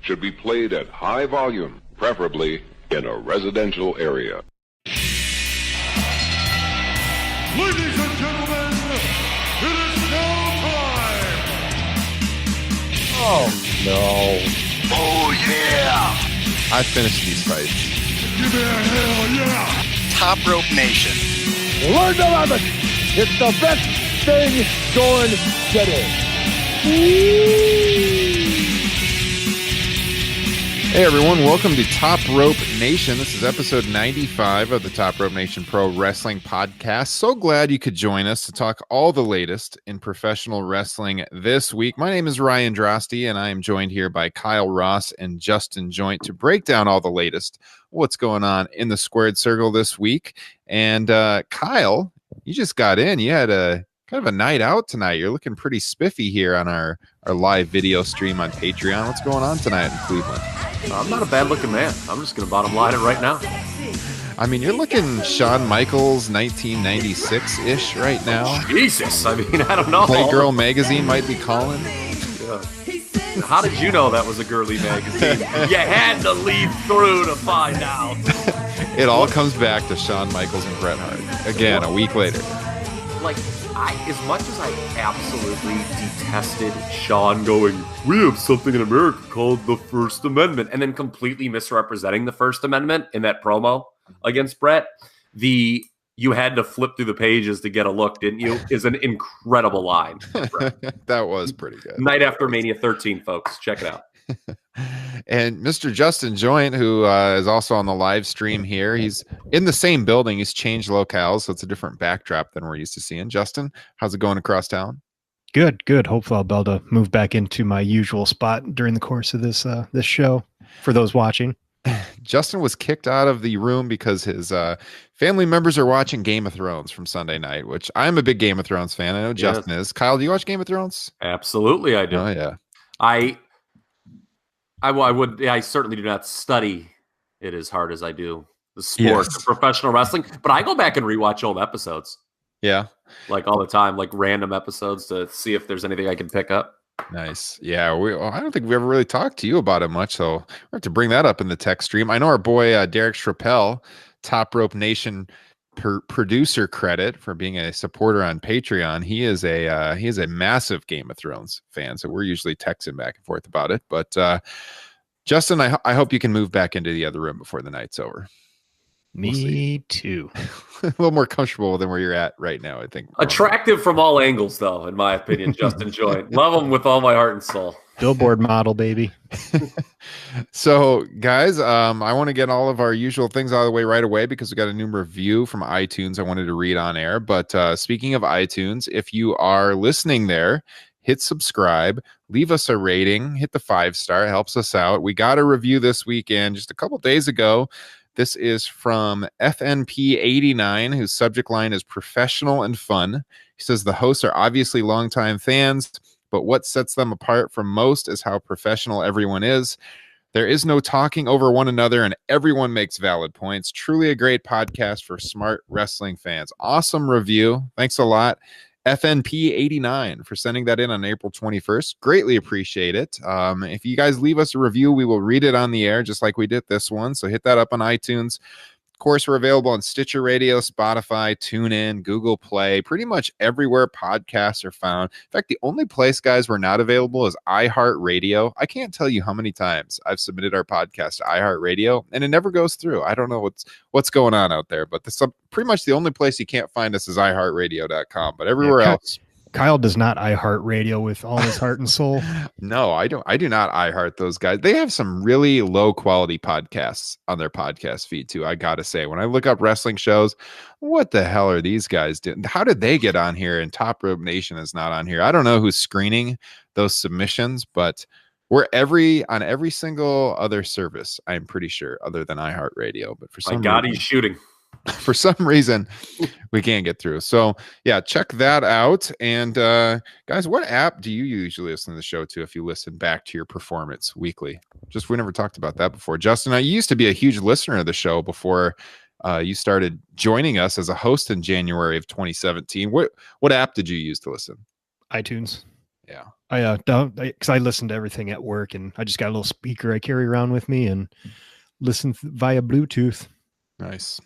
should be played at high volume, preferably in a residential area. Ladies and gentlemen, it is now time! Oh, no. Oh, yeah! I finished these fights. Give me a hell yeah! Top Rope Nation. Learn to love it. It's the best thing going today. Hey everyone, welcome to Top Rope Nation. This is episode 95 of the Top Rope Nation Pro Wrestling Podcast. So glad you could join us to talk all the latest in professional wrestling this week. My name is Ryan Drosty, and I am joined here by Kyle Ross and Justin Joint to break down all the latest, what's going on in the squared circle this week. And Kyle, you just got in. You had a kind of a night out tonight. You're looking pretty spiffy here on our live video stream on Patreon. What's going on tonight in Cleveland? I'm not a bad-looking man. I'm just going to bottom line it right now. I mean, you're looking Shawn Michaels 1996-ish right now. Jesus. I mean, I don't know. Playgirl magazine might be calling. Yeah. How did you know that was a girly magazine? You had to leave through to find out. It all comes back to Shawn Michaels and Bret Hart. Again, a week later. Like, as much as I absolutely detested Shawn going, we have something in America called the First Amendment, and then completely misrepresenting the First Amendment in that promo against Bret, you had to flip through the pages to get a look, didn't you? Is an incredible line. That was pretty good. Night after Mania 13, folks. Check it out. And Mr. Justin Joint, who is also on the live stream here, he's in the same building. He's changed locales, so it's a different backdrop than we're used to seeing. Justin, how's it going across town? Good. Hopefully I'll be able to move back into my usual spot during the course of this show for those watching. Justin was kicked out of the room because his family members are watching Game of Thrones from Sunday night, which I'm a big Game of Thrones fan. I know Justin is. Kyle, do you watch Game of Thrones? Absolutely, I do. Oh, yeah. I certainly do not study it as hard as I do the sport of professional wrestling, but I go back and rewatch old episodes. Yeah. Like all the time, like random episodes to see if there's anything I can pick up. Nice. Yeah. I don't think we ever really talked to you about it much, so we have to bring that up in the tech stream. I know our boy, Derek Strappel, Top Rope Nation producer credit for being a supporter on Patreon. He is a massive Game of Thrones fan, so we're usually texting back and forth about it. But Justin, I hope you can move back into the other room before the night's over. Me too. A little more comfortable than where you're at right now, I think. Attractive from all angles, though, in my opinion. Justin Joint, love him with all my heart and soul. Billboard model, baby. So, guys, I want to get all of our usual things out of the way right away because we got a new review from iTunes I wanted to read on air. But speaking of iTunes, if you are listening there, hit subscribe, leave us a rating, hit the 5-star. It helps us out. We got a review this weekend, just a couple days ago. This is from FNP89, whose subject line is professional and fun. He says the hosts are obviously longtime fans, but what sets them apart from most is how professional everyone is. There is no talking over one another, and everyone makes valid points. Truly a great podcast for smart wrestling fans. Awesome review. Thanks a lot, FNP89, for sending that in on April 21st. Greatly appreciate it. If you guys leave us a review, we will read it on the air just like we did this one. So hit that up on iTunes. Of course, we're available on Stitcher Radio, Spotify, TuneIn, Google Play, pretty much everywhere podcasts are found. In fact, the only place, guys, we're not available is iHeartRadio. I can't tell you how many times I've submitted our podcast to iHeartRadio, and it never goes through. I don't know what's going on out there, but pretty much the only place you can't find us is iHeartRadio.com, but everywhere else. Kyle does not iHeart Radio with all his heart and soul. No, I don't. I do not iHeart those guys. They have some really low quality podcasts on their podcast feed too. I gotta say, when I look up wrestling shows, what the hell are these guys doing? How did they get on here? And Top Rope Nation is not on here. I don't know who's screening those submissions, but we're on every single other service, I'm pretty sure, other than iHeartRadio. But for some reason, he's shooting. For some reason, we can't get through. So, yeah, check that out. And, guys, what app do you usually listen to the show to if you listen back to your performance weekly? We never talked about that before. Justin, I used to be a huge listener of the show before you started joining us as a host in January of 2017. What app did you use to listen? iTunes. Yeah. I don't, because I listen to everything at work, and I just got a little speaker I carry around with me and listen via Bluetooth. Nice.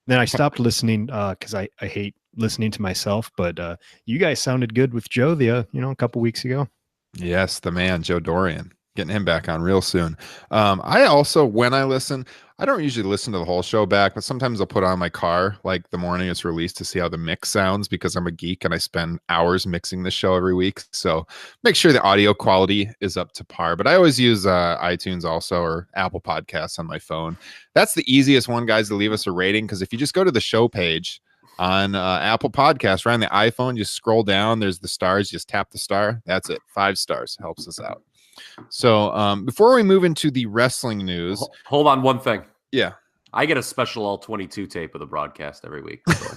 Then I stopped listening because I hate listening to myself. But you guys sounded good with Joe a couple weeks ago. Yes, the man, Joe Dorian. Getting him back on real soon. I also, when I listen, I don't usually listen to the whole show back, but sometimes I'll put on my car like the morning it's released to see how the mix sounds because I'm a geek and I spend hours mixing this show every week. So make sure the audio quality is up to par. But I always use iTunes also or Apple Podcasts on my phone. That's the easiest one, guys, to leave us a rating because if you just go to the show page on Apple Podcasts, right on the iPhone, just scroll down. There's the stars. Just tap the star. That's it. 5 stars helps us out. So before we move into the wrestling news, hold on one thing. Yeah, I get a special all 22 tape of the broadcast every week. So.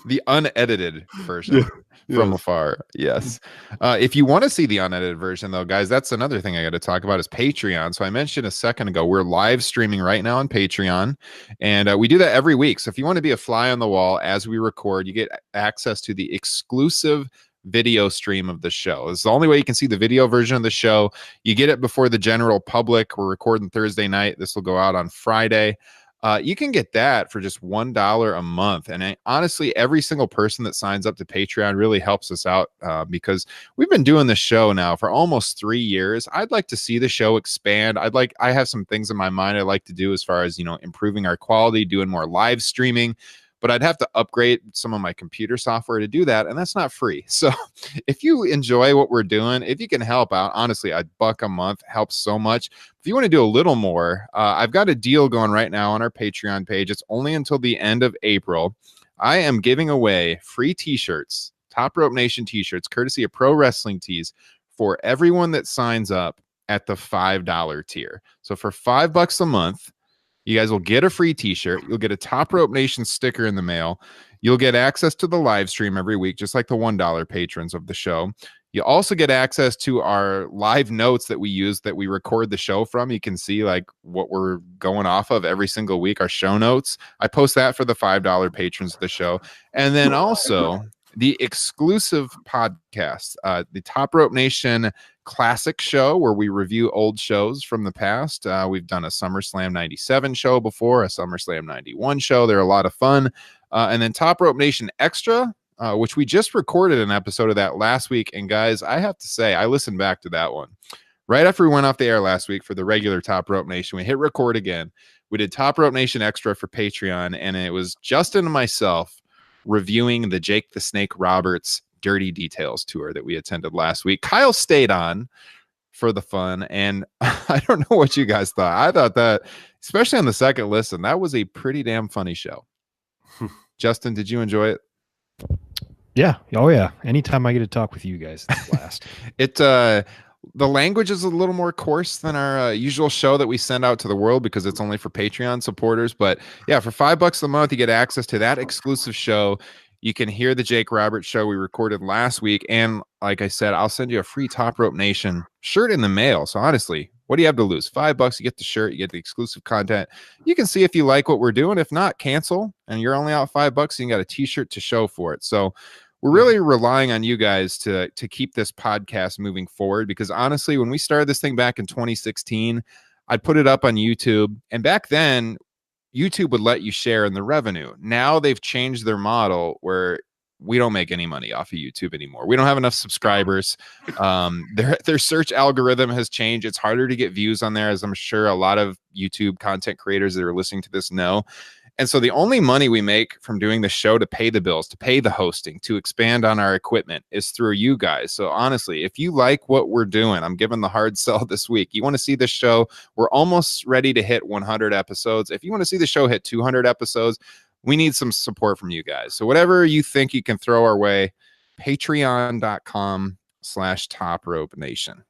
The unedited version from afar. Yes. If you want to see the unedited version, though, guys, that's another thing I got to talk about is Patreon. So I mentioned a second ago, we're live streaming right now on Patreon, and we do that every week. So if you want to be a fly on the wall as we record, you get access to the exclusive video stream of the show. It's the only way you can see the video version of the show. You get it before the general public. We're recording Thursday night. This will go out on Friday. You can get that for just $1 a month. And honestly, every single person that signs up to Patreon really helps us out because we've been doing this show now for almost 3 years. I'd like to see the show expand. I have some things in my mind I'd like to do as far as, improving our quality, doing more live streaming. But I'd have to upgrade some of my computer software to do that, and that's not free. So if you enjoy what we're doing, if you can help out, honestly, $1 a month helps so much. If you want to do a little more, I've got a deal going right now on our Patreon page. It's only until the end of April. I am giving away free t-shirts, Top Rope Nation t-shirts, courtesy of Pro Wrestling Tees, for everyone that signs up at the $5 tier. So for $5 a month, you guys will get a free t-shirt. You'll get a Top Rope Nation sticker in the mail. You'll get access to the live stream every week, just like the $1 patrons of the show. You also get access to our live notes that we use that we record the show from. You can see like what we're going off of every single week, our show notes. I post that for the $5 patrons of the show. And then also the exclusive podcast, the Top Rope Nation Classic Show, where we review old shows from the past. We've done a SummerSlam 97 show before, a SummerSlam 91 show. They're a lot of fun. And then Top Rope Nation Extra, which we just recorded an episode of that last week. And guys, I have to say, I listened back to that one. Right after we went off the air last week for the regular Top Rope Nation, we hit record again. We did Top Rope Nation Extra for Patreon, and it was Justin and myself reviewing the Jake the Snake Roberts Dirty Details tour that we attended last week. Kyle stayed on for the fun, and I don't know what you guys thought. I thought that, especially on the second listen, that was a pretty damn funny show. Justin, did you enjoy it? Yeah. Oh, yeah. Anytime I get to talk with you guys, it's a blast. The language is a little more coarse than our usual show that we send out to the world because it's only for Patreon supporters. But yeah, for $5 a month, you get access to that exclusive show. You can hear the Jake Roberts show we recorded last week. And like I said, I'll send you a free Top Rope Nation shirt in the mail. So honestly, what do you have to lose? $5, you get the shirt, you get the exclusive content. You can see if you like what we're doing. If not, cancel. And you're only out $5 and you got a t-shirt to show for it. So we're really relying on you guys to keep this podcast moving forward, because honestly, when we started this thing back in 2016, I'd put it up on YouTube, and back then YouTube would let you share in the revenue. Now they've changed their model where we don't make any money off of YouTube anymore. We don't have enough subscribers. Their search algorithm has changed. It's harder to get views on there, as I'm sure a lot of YouTube content creators that are listening to this know. And so the only money we make from doing the show to pay the bills, to pay the hosting, to expand on our equipment is through you guys. So honestly, if you like what we're doing, I'm giving the hard sell this week. You want to see the show? We're almost ready to hit 100 episodes. If you want to see the show hit 200 episodes, we need some support from you guys. So whatever you think you can throw our way, patreon.com/Top Rope Nation.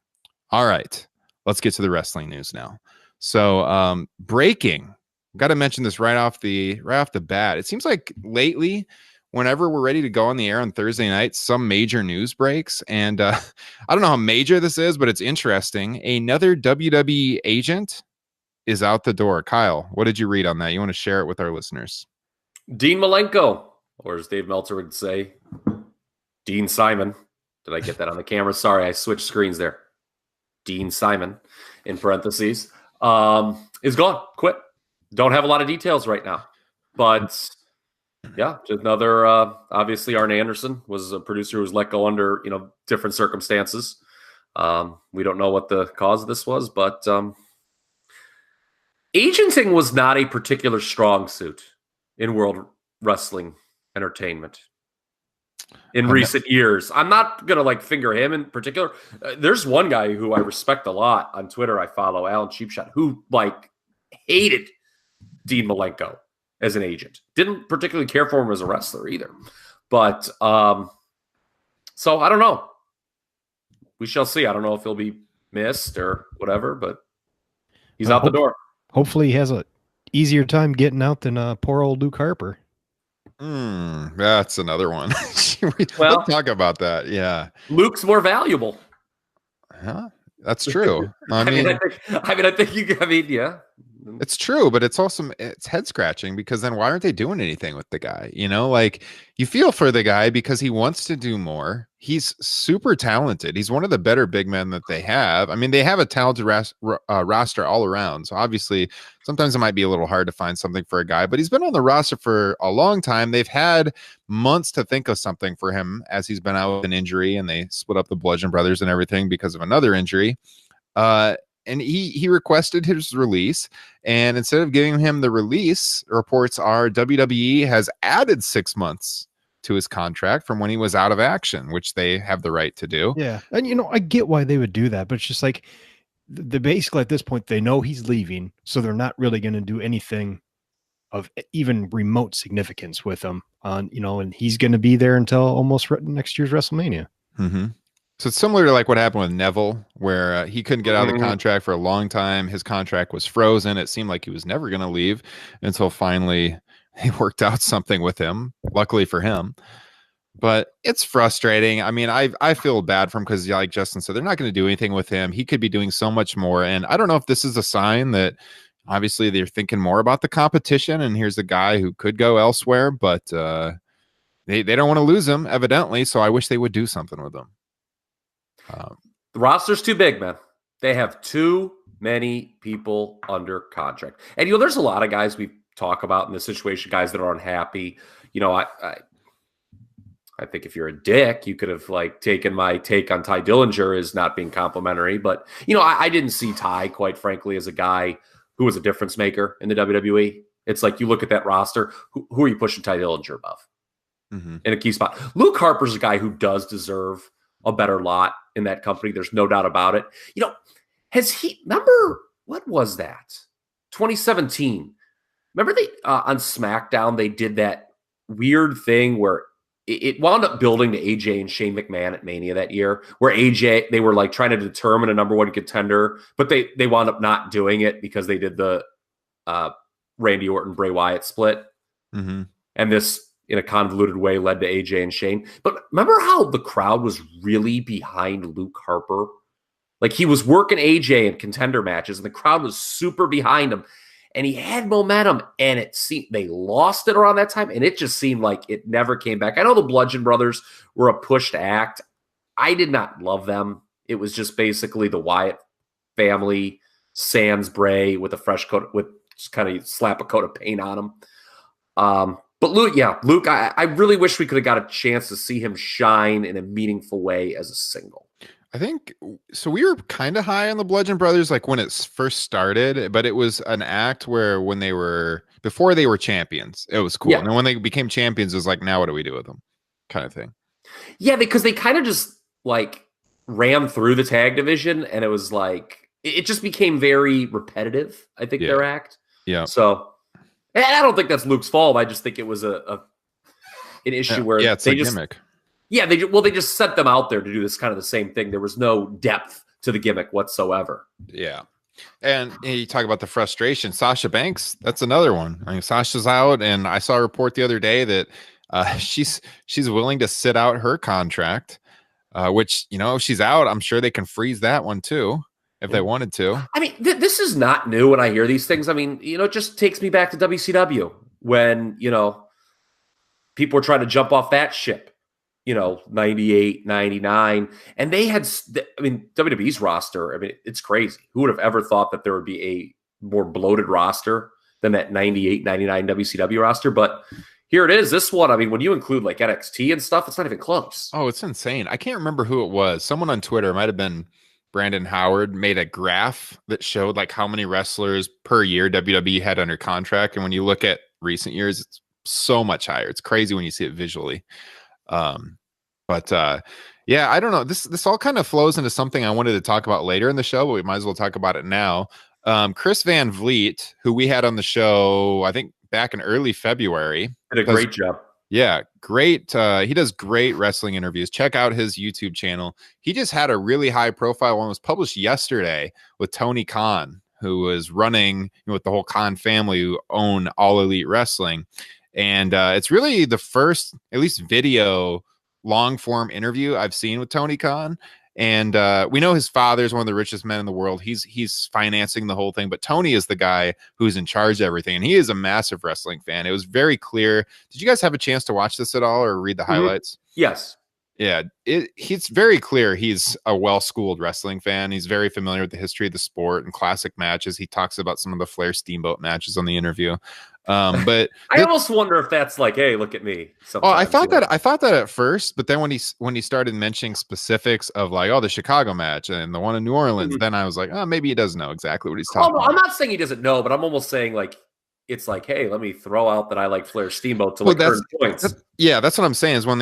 All right, let's get to the wrestling news now. So breaking. Got to mention this right off the bat. It seems like lately, whenever we're ready to go on the air on Thursday night, some major news breaks. And I don't know how major this is, but it's interesting. Another WWE agent is out the door. Kyle, what did you read on that? You want to share it with our listeners? Dean Malenko, or as Dave Meltzer would say, Dean Simon, Did I get that on the camera? Sorry, I switched screens there. Dean Simon, in parentheses, is gone. Quit. Don't have a lot of details right now. But, yeah, just another, obviously, Arn Anderson was a producer who was let go under, different circumstances. We don't know what the cause of this was, but agenting was not a particular strong suit in world wrestling entertainment in recent years. I'm not going to finger him in particular. There's one guy who I respect a lot on Twitter. I follow, Alan Cheapshot, who hated Dean Malenko as an agent. Didn't particularly care for him as a wrestler either. But so I don't know. We shall see. I don't know if he'll be missed or whatever, but he's out the door. Hopefully he has a easier time getting out than poor old Luke Harper. That's another one. Well, Let's talk about that. Yeah. Luke's more valuable. Huh? That's true. I think yeah. It's true, but it's also it's head scratching because then why aren't they doing anything with the guy? You feel for the guy because he wants to do more. He's super talented. He's one of the better big men that they have. I mean, they have a talented roster all around. So obviously, sometimes it might be a little hard to find something for a guy, but he's been on the roster for a long time. They've had months to think of something for him as he's been out with an injury, and they split up the Bludgeon Brothers and everything because of another injury. And he requested his release, and instead of giving him the release, reports are WWE has added 6 months to his contract from when he was out of action, which they have the right to do. Yeah. And, I get why they would do that, but it's just the basically at this point, they know he's leaving, so they're not really going to do anything of even remote significance with him on, and he's going to be there until almost next year's WrestleMania. Mm-hmm. So it's similar to what happened with Neville, where he couldn't get out of the contract for a long time. His contract was frozen. It seemed like he was never going to leave until finally he worked out something with him, luckily for him. But it's frustrating. I mean, I feel bad for him because, like Justin said, they're not going to do anything with him. He could be doing so much more. And I don't know if this is a sign that obviously they're thinking more about the competition. And here's a guy who could go elsewhere, but they don't want to lose him, evidently. So I wish they would do something with him. The roster's too big, man. They have too many people under contract. And, there's a lot of guys we talk about in this situation, guys that are unhappy. I think if you're a dick, you could have taken my take on Ty Dillinger as not being complimentary. But, I didn't see Ty, quite frankly, as a guy who was a difference maker in the WWE. It's you look at that roster, who are you pushing Ty Dillinger above in a key spot? Luke Harper's a guy who does deserve a better lot in that company. There's no doubt about it. Remember, what was that? 2017. Remember they on SmackDown, they did that weird thing where it wound up building to AJ and Shane McMahon at Mania that year, where AJ, they were trying to determine a number one contender, but they wound up not doing it because they did the Randy Orton, Bray Wyatt split. Mm-hmm. And this, in a convoluted way, led to AJ and Shane. But remember how the crowd was really behind Luke Harper? He was working AJ in contender matches, and the crowd was super behind him. And he had momentum, and it seemed they lost it around that time, and it just seemed like it never came back. I know the Bludgeon Brothers were a pushed act. I did not love them. It was just basically the Wyatt family, sans Bray with a fresh coat, with just kind of slap a coat of paint on him. But Luke, I really wish we could have got a chance to see him shine in a meaningful way as a single. I think so. We were kind of high on the Bludgeon Brothers, when it first started, but it was an act where before they were champions, it was cool. Yeah. And then when they became champions, it was now what do we do with them? Kind of thing. Yeah, because they kind of just ran through the tag division, and it was it just became very repetitive, I think, their act. Yeah. So, and I don't think that's Luke's fault. I just think it was an issue where it's a gimmick. Yeah, they just set them out there to do this kind of the same thing. There was no depth to the gimmick whatsoever. Yeah. And you talk about the frustration. Sasha Banks, that's another one. I mean, Sasha's out, and I saw a report the other day that she's willing to sit out her contract, which, if she's out, I'm sure they can freeze that one too if they wanted to. I mean, this is not new when I hear these things. I mean, it just takes me back to WCW when, people were trying to jump off that ship. 98, 99, and they had, WWE's roster, it's crazy. Who would have ever thought that there would be a more bloated roster than that 98, 99 WCW roster? But here it is. This one, when you include like NXT and stuff, it's not even close. Oh, it's insane. I can't remember who it was. Someone on Twitter, it might have been Brandon Howard, made a graph that showed like how many wrestlers per year WWE had under contract. And when you look at recent years, it's so much higher. It's crazy when you see it visually. Yeah, I don't know. This all kind of flows into something I wanted to talk about later in the show, but we might as well talk about it now. Chris Van Vliet, who we had on the show, I think back in early February, did a great job. Yeah, great. He does great wrestling interviews. Check out his YouTube channel. He just had a really high profile one, was published yesterday with Tony Khan, who was running with the whole Khan family who own All Elite Wrestling. And it's really the first, at least video, long form interview I've seen with Tony Khan. And we know his father is one of the richest men in the world. He's financing the whole thing, but Tony is the guy who's in charge of everything. And he is a massive wrestling fan. It was very clear. Did you guys have a chance to watch this at all or read the highlights? Yes. Yeah, it's very clear he's a well-schooled wrestling fan. He's very familiar with the history of the sport and classic matches. He talks about some of the Flair Steamboat matches on the interview. But I almost wonder if that's like, hey, look at me. Oh, I thought that at first, but then when he started mentioning specifics of like, the Chicago match and the one in New Orleans, then I was like, maybe he does know exactly what he's talking about. I'm not saying he doesn't know, but I'm almost saying like, it's like, hey, let me throw out that I like Flair Steamboat to earn points. That's what I'm saying is when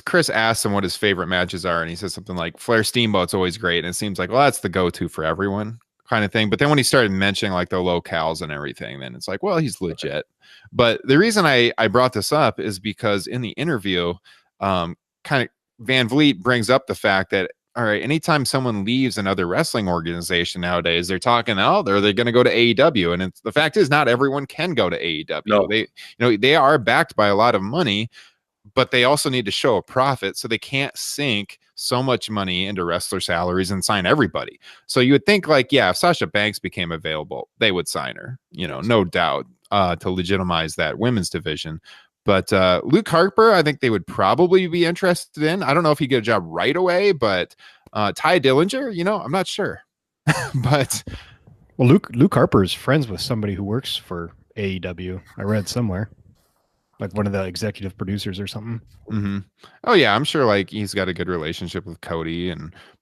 Chris asked him what his favorite matches are, and he says something like Flair Steamboat's always great, and it seems like, well, that's the go-to for everyone kind of thing. But then when he started mentioning like the locales and everything, then it's like, well, he's legit. But the reason I brought this up is because in the interview, kind of Van Vliet brings up the fact that, all right, anytime someone leaves another wrestling organization nowadays, they're talking, they're going to go to AEW. And the fact is, not everyone can go to AEW. No. They are backed by a lot of money, but they also need to show a profit. So they can't sink so much money into wrestler salaries and sign everybody. So you would think like, if Sasha Banks became available, they would sign her, no doubt, to legitimize that women's division. But Luke Harper, I think they would probably be interested in. I don't know if he'd get a job right away, but Ty Dillinger, I'm not sure. But Luke Harper is friends with somebody who works for AEW. I read somewhere, like one of the executive producers or something. Mm-hmm. Oh yeah, I'm sure like he's got a good relationship with Cody,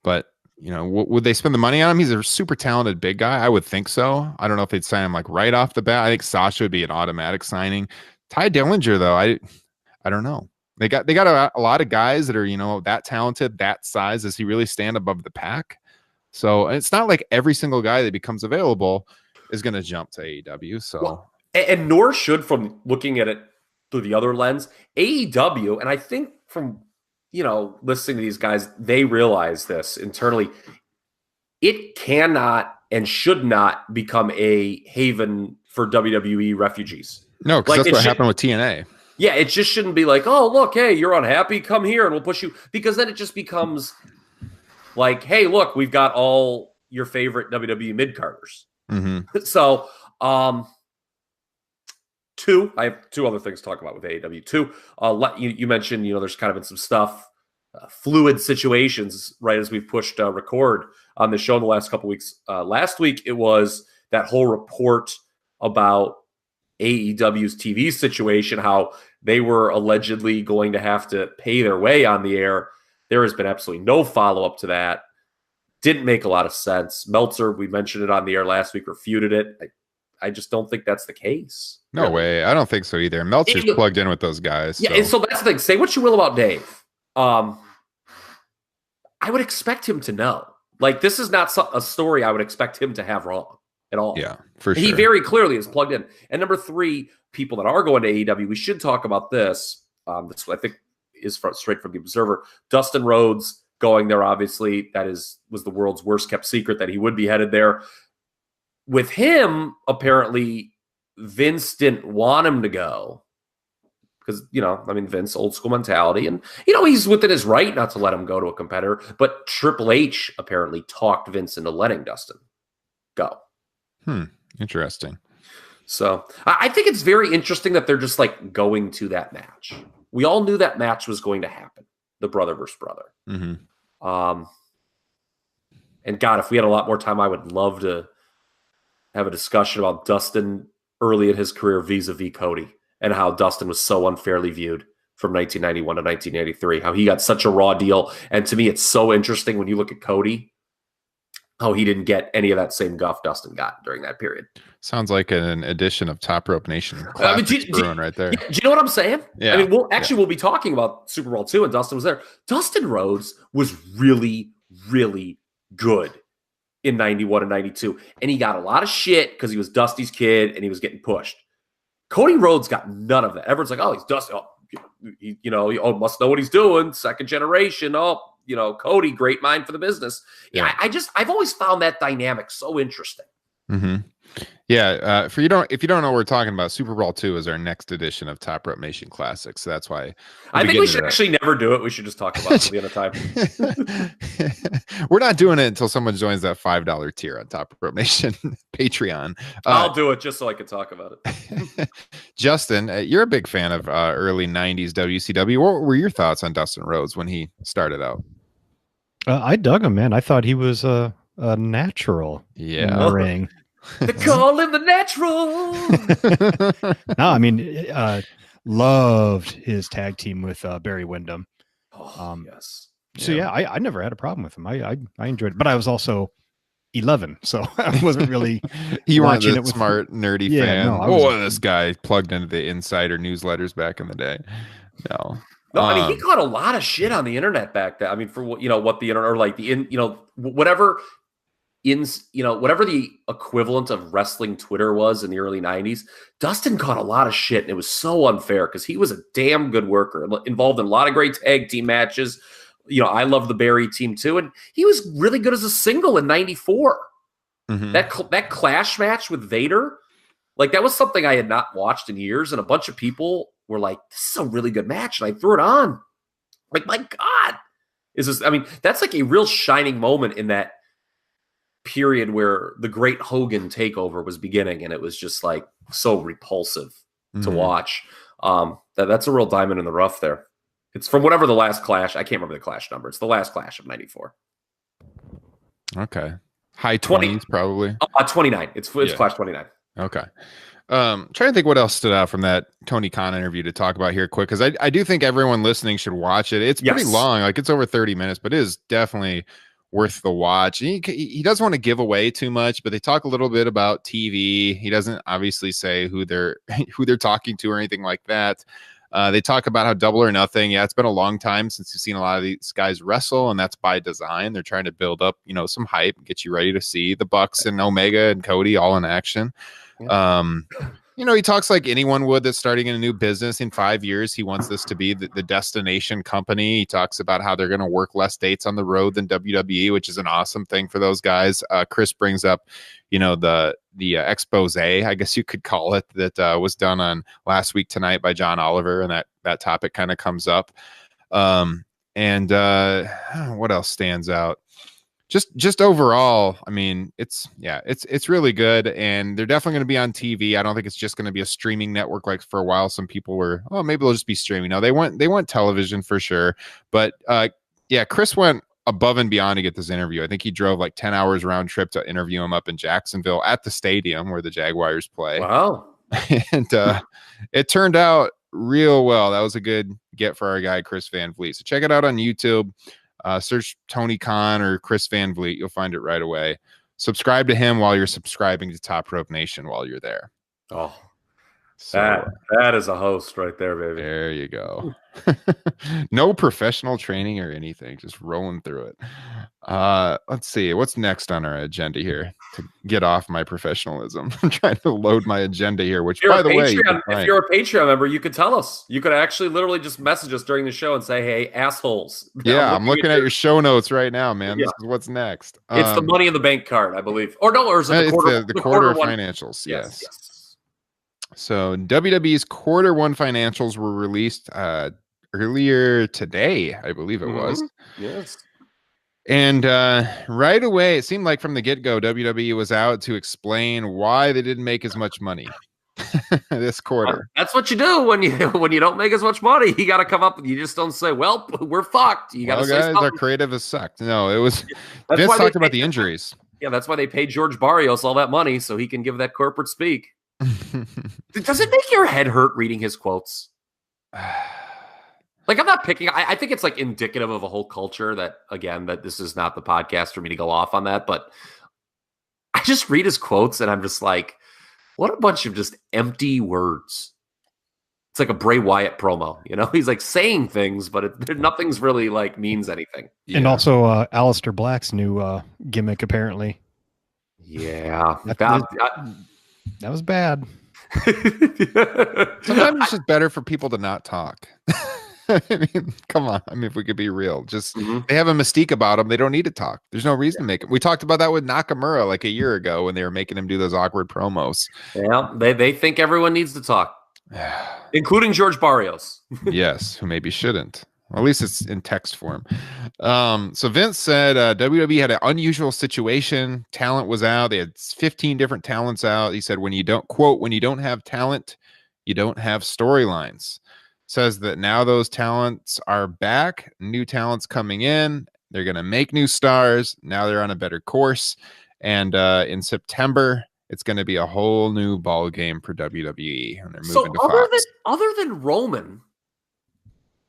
but would they spend the money on him? He's a super talented big guy. I would think so. I don't know if they'd sign him like right off the bat. I think Sasha would be an automatic signing. Ty Dillinger, though, I don't know. They got a lot of guys that are, that talented, that size. Does he really stand above the pack? So it's not like every single guy that becomes available is going to jump to AEW. So and nor should, from looking at it through the other lens, AEW, and I think from listening to these guys, they realize this internally. It cannot and should not become a haven for WWE refugees. No, because that's what happened with TNA. Yeah, it just shouldn't be like, oh, look, hey, you're unhappy, come here and we'll push you. Because then it just becomes like, hey, look, we've got all your favorite WWE mid-carders. Mm-hmm. So, I have two other things to talk about with AEW. You mentioned, there's kind of been some stuff, fluid situations, right, as we've pushed record on the show in the last couple weeks. Last week, it was that whole report about AEW's TV situation, how they were allegedly going to have to pay their way on the air. There has been absolutely no follow-up to that. Didn't make a lot of sense. Meltzer, we mentioned it on the air last week, refuted it. I just don't think that's the case. No way. I don't think so either. Meltzer's plugged in with those guys. Yeah, and so that's the thing. Say what you will about Dave. I would expect him to know. Like, this is not a story I would expect him to have wrong at all. Yeah, for sure. He very clearly is plugged in. And number three, people that are going to AEW, we should talk about this. This I think is straight from the Observer. Dustin Rhodes going there, obviously, was the world's worst kept secret that he would be headed there. With him, apparently, Vince didn't want him to go because, Vince, old school mentality. And, he's within his right not to let him go to a competitor. But Triple H apparently talked Vince into letting Dustin go. Interesting. So I think it's very interesting that they're just like going to that match. We all knew that match was going to happen. the brother versus brother. Mm-hmm. And God, if we had a lot more time, I would love to have a discussion about Dustin early in his career vis-a-vis Cody and how Dustin was so unfairly viewed from 1991 to 1983, how he got such a raw deal. And to me, it's so interesting when you look at Cody, how he didn't get any of that same guff Dustin got during that period. Sounds like an edition of Top Rope Nation. Brewing right there. Do you know what I'm saying? Yeah. I mean, we'll be talking about Super Bowl II, and Dustin was there. Dustin Rhodes was really, really good in 91 and 92. And he got a lot of shit because he was Dusty's kid and he was getting pushed. Cody Rhodes got none of that. Everyone's like, oh, he's Dusty. Oh, he must know what he's doing. Second generation. Oh, Cody, great mind for the business. Yeah, I've always found that dynamic so interesting. Mm-hmm. Yeah, if you don't know what we're talking about, Super Bowl II is our next edition of Top Rope Nation Classics. So that's why I think we should actually never do it. We should just talk about it at the end of time. We're not doing it until someone joins that $5 tier on Top Rope Nation Patreon. I'll do it just so I can talk about it. Justin, you're a big fan of early 90s WCW. What were your thoughts on Dustin Rhodes when he started out? I dug him, man. I thought he was a natural in the ring. They call him the natural. No, I mean, loved his tag team with Barry Windham. Yes. So yeah, I never had a problem with him. I enjoyed it, but I was also 11, so I wasn't really. You weren't the smart, nerdy fan. No, this guy plugged into the insider newsletters back in the day. No. No, I mean, he caught a lot of shit on the internet back then. I mean, for what the internet, or like whatever the equivalent of wrestling Twitter was in the early 90s, Dustin caught a lot of shit, and it was so unfair because he was a damn good worker, involved in a lot of great tag team matches. I love the Barry team too, and he was really good as a single in 94. Mm-hmm. That Clash match with Vader, like that was something I had not watched in years, and a bunch of people were like, "This is a really good match," and I threw it on. Like, my God, is this? I mean, that's like a real shining moment in that period where the great Hogan takeover was beginning, and it was just like so repulsive to watch. That's a real diamond in the rough there. It's from whatever the last Clash. I can't remember the Clash number. It's the last Clash of 94. Okay. High 20s, probably. 29. It's Clash 29. Okay. Trying to think what else stood out from that Tony Khan interview to talk about here quick, because I do think everyone listening should watch it. It's pretty long. Like, it's over 30 minutes, but it is definitely worth the watch. He doesn't want to give away too much, but they talk a little bit about TV. He doesn't obviously say who they're talking to or anything like that. They talk about how Double or Nothing. Yeah, it's been a long time since you've seen a lot of these guys wrestle, and that's by design. They're trying to build up, some hype, get you ready to see the Bucks and Omega and Cody all in action. Yeah. He talks like anyone would that's starting in a new business in 5 years. He wants this to be the destination company. He talks about how they're going to work less dates on the road than WWE, which is an awesome thing for those guys. Chris brings up, the expose, I guess you could call it, that was done on Last Week Tonight by John Oliver, and that topic kind of comes up. And what else stands out? Just overall, I mean, it's really good, and they're definitely going to be on TV. I don't think it's just going to be a streaming network like for a while. Some people were, maybe they'll just be streaming. No, they want television for sure. But Chris went above and beyond to get this interview. I think he drove like 10 hours round trip to interview him up in Jacksonville at the stadium where the Jaguars play. Wow. And it turned out real well. That was a good get for our guy, Chris Van Vliet. So check it out on YouTube. Search Tony Khan or Chris Van Vliet. You'll find it right away. Subscribe to him while you're subscribing to Top Rope Nation while you're there. Oh, so, that is a host right there, baby. There you go. No professional training or anything, just rolling through it. Let's see what's next on our agenda here to get off my professionalism. I'm trying to load my agenda here, which by the way, if you're a Patreon member, you could tell us. You could actually literally just message us during the show and say, "Hey, assholes." Yeah, I'm looking at your show notes right now, man. This is what's next. It's the Money in the Bank card, I believe. Or no, or is it the quarter financials? Yes. So WWE's quarter one financials were released earlier today, I believe it was. Yes. And right away, it seemed like from the get-go, WWE was out to explain why they didn't make as much money. this quarter. That's what you do when you don't make as much money. You got to come up. You just don't say, "Well, we're fucked." You got to say guys, something. our creative has sucked. No, it was That's Vince why talked about the injuries. Yeah, that's why they paid George Barrios all that money so he can give that corporate speak. Does it make your head hurt reading his quotes? Like, I'm not picking. I think it's like indicative of a whole culture that, again, that this is not the podcast for me to go off on that. But I just read his quotes and I'm just like, what a bunch of just empty words. It's like a Bray Wyatt promo, you know? He's like saying things, but nothing's really like means anything. And also Aleister Black's new gimmick, apparently. Yeah. That was bad. Sometimes it's just better for people to not talk. I mean, come on. I mean, if we could be real, just they have a mystique about them. They don't need to talk. There's no reason to make it. We talked about that with Nakamura like a year ago when they were making him do those awkward promos. Yeah, they think everyone needs to talk, including George Barrios. Yes, who maybe shouldn't. Well, at least it's in text form. So Vince said WWE had an unusual situation. Talent was out. They had 15 different talents out. He said, when you don't have talent, you don't have storylines. Says that now those talents are back. New talents coming in. They're going to make new stars. Now they're on a better course. And in September, it's going to be a whole new ball game for WWE. And they're moving to Fox. Other than Roman,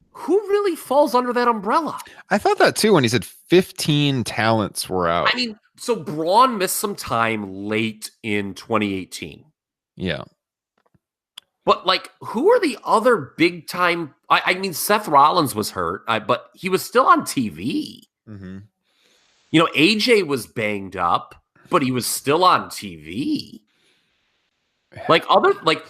who really falls under that umbrella? I thought that too when he said 15 talents were out. I mean, so Braun missed some time late in 2018. Yeah. But like, who are the other big time? I mean, Seth Rollins was hurt, but he was still on TV. Mm-hmm. You know, AJ was banged up, but he was still on TV. Like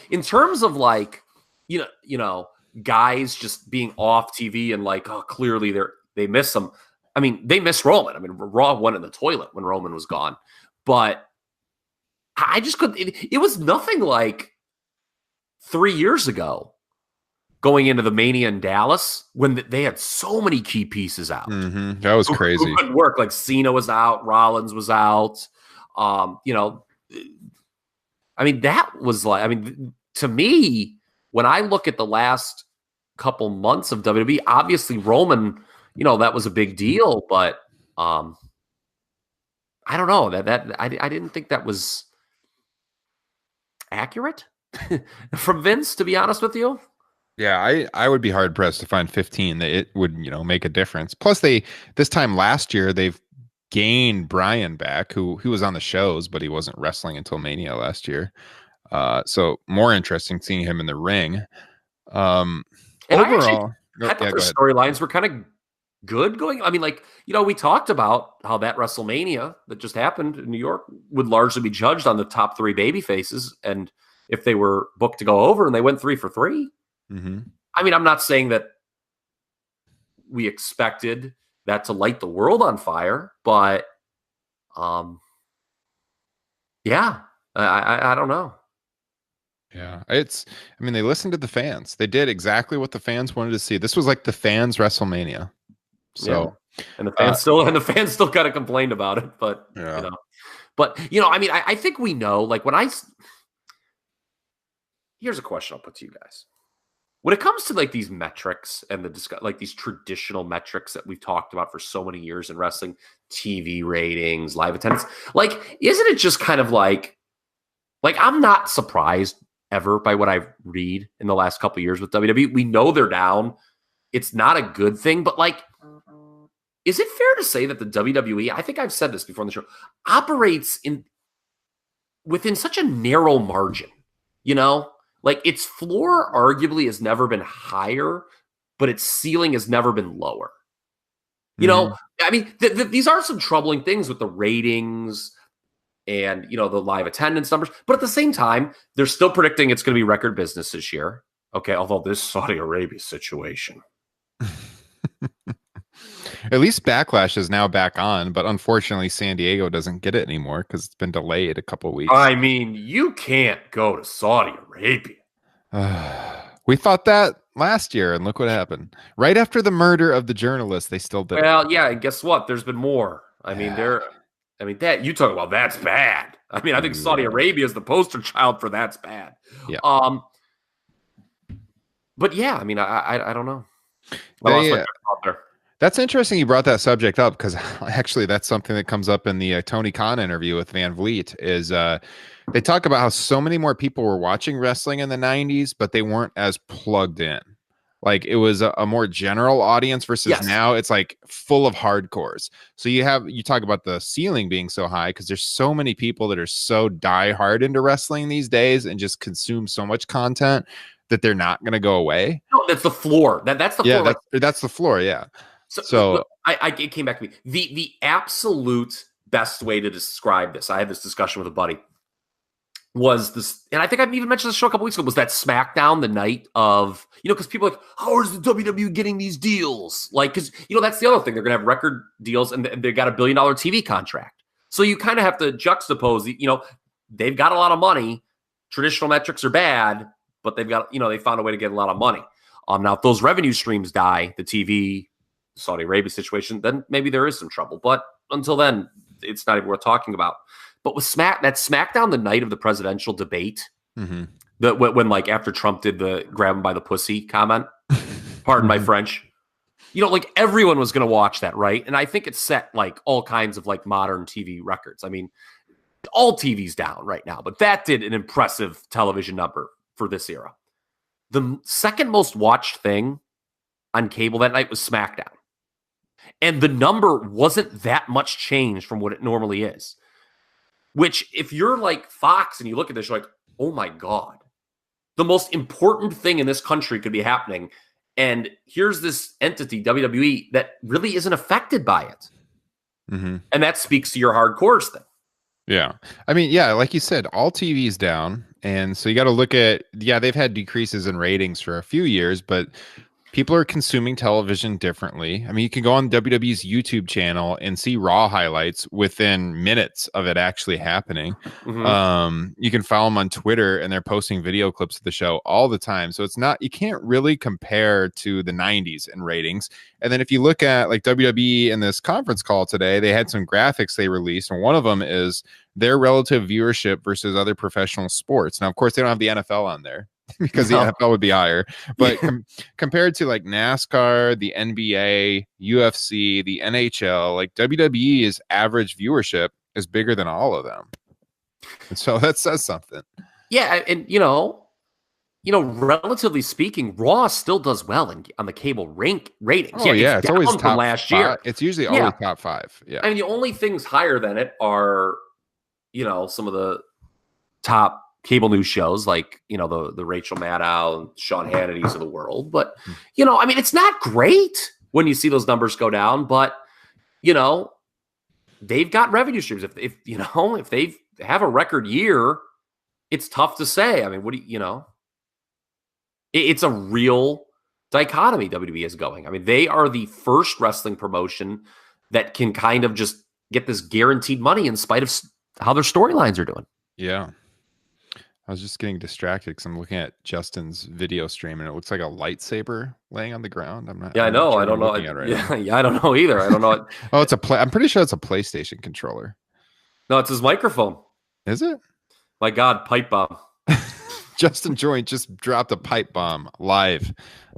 in terms of like, you know, guys just being off TV and like, oh, clearly they miss them. I mean, they miss Roman. I mean, Raw went in the toilet when Roman was gone, but I just couldn't. It was nothing like 3 years ago going into the Mania in Dallas when they had so many key pieces out. Mm-hmm. That was crazy. Who couldn't work. Like Cena was out, Rollins was out. You know, I mean, that was like, I mean, to me, when I look at the last couple months of WWE, obviously Roman, you know, that was a big deal, but I don't know I didn't think that was accurate from Vince, to be honest with you. Yeah, I would be hard pressed to find 15 that it would, you know, make a difference. Plus this time last year, they've gained Bryan back, who was on the shows, but he wasn't wrestling until Mania last year. So more interesting seeing him in the ring. And overall, I thought their storylines were kind of good going. I mean, like, you know, we talked about how that WrestleMania that just happened in New York would largely be judged on the top 3 baby faces, and if they were booked to go over, and they went 3 for 3. Mm-hmm. I mean, I'm not saying that we expected that to light the world on fire, but yeah, I don't know. Yeah, I mean, they listened to the fans. They did exactly what the fans wanted to see. This was like the fans' WrestleMania. So, yeah. And the fans still kind of complained about it, but yeah. you know, I mean, I think we know, like here's a question I'll put to you guys. When it comes to like these metrics and like these traditional metrics that we've talked about for so many years in wrestling, TV ratings, live attendance, like, isn't it just kind of like I'm not surprised ever by what I read in the last couple of years with WWE. We know they're down. It's not a good thing, but like, is it fair to say that the WWE, I think I've said this before on the show, operates within such a narrow margin, you know? Like, its floor arguably has never been higher, but its ceiling has never been lower. You know, I mean, these are some troubling things with the ratings and, you know, the live attendance numbers. But at the same time, they're still predicting it's going to be record business this year. Okay, although this Saudi Arabia situation. At least Backlash is now back on, but unfortunately San Diego doesn't get it anymore because it's been delayed a couple of weeks. I mean, you can't go to Saudi Arabia. We thought that last year, and look what happened. Right after the murder of the journalist, they still did it. Well, yeah, and guess what? There's been more. I mean, I mean, that you talk about that's bad. I mean, I think Saudi Arabia is the poster child for that's bad. Yeah. But yeah, I mean, I don't know. I lost my thought there. That's interesting you brought that subject up, because actually that's something that comes up in the Tony Khan interview with Van Vliet. Is they talk about how so many more people were watching wrestling in the 90s, but they weren't as plugged in. Like, it was a more general audience versus now it's like full of hardcores. So you talk about the ceiling being so high because there's so many people that are so diehard into wrestling these days and just consume so much content that they're not going to go away. No, that's the floor. That's the floor. That's the floor. Yeah. So look, it came back to me. The absolute best way to describe this, I had this discussion with a buddy, was this, and I think I've even mentioned this show a couple weeks ago, was that SmackDown the night of, because people are like, how is the WWE getting these deals? Like, because, that's the other thing. They're going to have record deals and they've got $1 billion TV contract. So you kind of have to juxtapose, they've got a lot of money. Traditional metrics are bad, but they've got, they found a way to get a lot of money. Now, if those revenue streams die, the TV, Saudi Arabia situation, then maybe there is some trouble. But until then, it's not even worth talking about. But with SmackDown the night of the presidential debate, when like after Trump did the grab him by the pussy comment, pardon my French, like everyone was going to watch that, right? And I think it set like all kinds of like modern TV records. I mean, all TV's down right now, but that did an impressive television number for this era. The second most watched thing on cable that night was SmackDown. And the number wasn't that much changed from what it normally is. Which, if you're like Fox and you look at this, you're like, oh my God, the most important thing in this country could be happening. And here's this entity, WWE, that really isn't affected by it. And that speaks to your hardcores thing. Yeah. I mean, yeah, like you said, all TV's down. And so you got to look at, they've had decreases in ratings for a few years, but people are consuming television differently. I mean, you can go on WWE's YouTube channel and see Raw highlights within minutes of it actually happening. You can follow them on Twitter, and they're posting video clips of the show all the time. So you can't really compare to the 90s in ratings. And then if you look at like WWE in this conference call today, they had some graphics they released, and one of them is their relative viewership versus other professional sports. Now, of course, they don't have the NFL on there, because the NFL would be higher. But compared to like NASCAR, the NBA, UFC, the NHL, like WWE's average viewership is bigger than all of them. And so that says something. Yeah. And, relatively speaking, Raw still does well on the cable ratings. Oh, yeah. It's always top last five. year. It's usually always top 5. Yeah. I mean, the only things higher than it are, some of the top cable news shows like, the Rachel Maddow and Sean Hannity's of the world. But, I mean, it's not great when you see those numbers go down, but, they've got revenue streams. If they have a record year, it's tough to say. I mean, it's a real dichotomy WWE is going. I mean, they are the first wrestling promotion that can kind of just get this guaranteed money in spite of how their storylines are doing. Yeah. I was just getting distracted because I'm looking at Justin's video stream and it looks like a lightsaber laying on the ground. I'm not. Yeah, I know. I don't know. I don't know either. I don't know. Oh, I'm pretty sure it's a PlayStation controller. No, it's his microphone. Is it? My God, pipe bomb. Justin Joint just dropped a pipe bomb live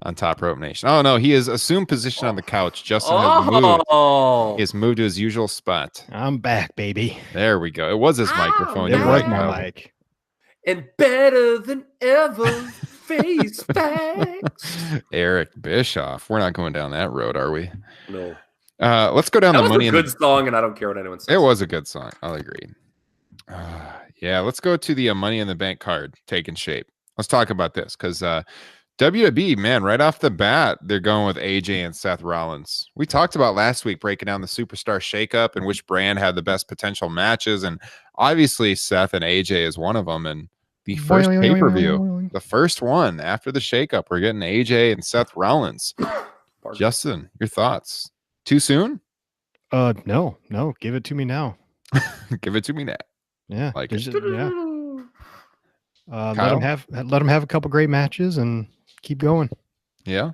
on Top Rope Nation. Oh no, he is assumed position on the couch. Justin has moved. He has moved to his usual spot. I'm back, baby. There we go. It was his microphone. It was my mic. And better than ever, face facts. Eric Bischoff. We're not going down that road, are we? No. Let's go down the money. That was a good song, and I don't care what anyone says. It was a good song. I'll agree. Yeah, let's go to the Money in the Bank card taking shape. Let's talk about this because WWE, man, right off the bat, they're going with AJ and Seth Rollins. We talked about last week breaking down the superstar shakeup and which brand had the best potential matches. And obviously, Seth and AJ is one of them. And the first pay-per-view, the first one after the shakeup, we're getting AJ and Seth Rollins. Justin, your thoughts? Too soon? No. Give it to me now. Give it to me now. Yeah. Like yeah. Let them have a couple great matches and keep going. Yeah.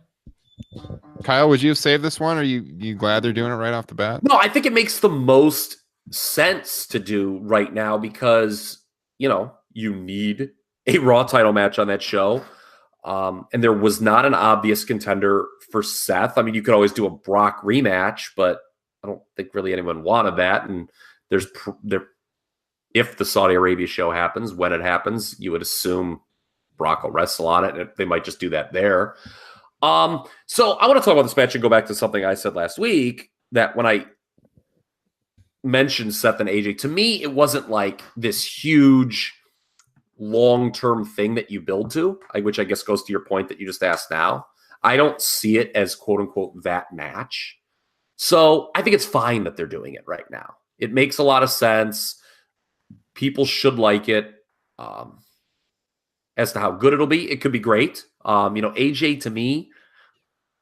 Kyle, would you have saved this one? Or are you glad they're doing it right off the bat? No, I think it makes the most sense to do right now because, you need a Raw title match on that show. And there was not an obvious contender for Seth. I mean, you could always do a Brock rematch, but I don't think really anyone wanted that. And if the Saudi Arabia show happens, when it happens, you would assume Brock will wrestle on it. And they might just do that there. So I want to talk about this match and go back to something I said last week, that when I mentioned Seth and AJ, to me, it wasn't like this huge long-term thing that you build to, which I guess goes to your point that you just asked now. I don't see it as quote unquote that match. So I think it's fine that they're doing it right now. It makes a lot of sense. People should like it. As to how good it'll be, it could be great. AJ to me,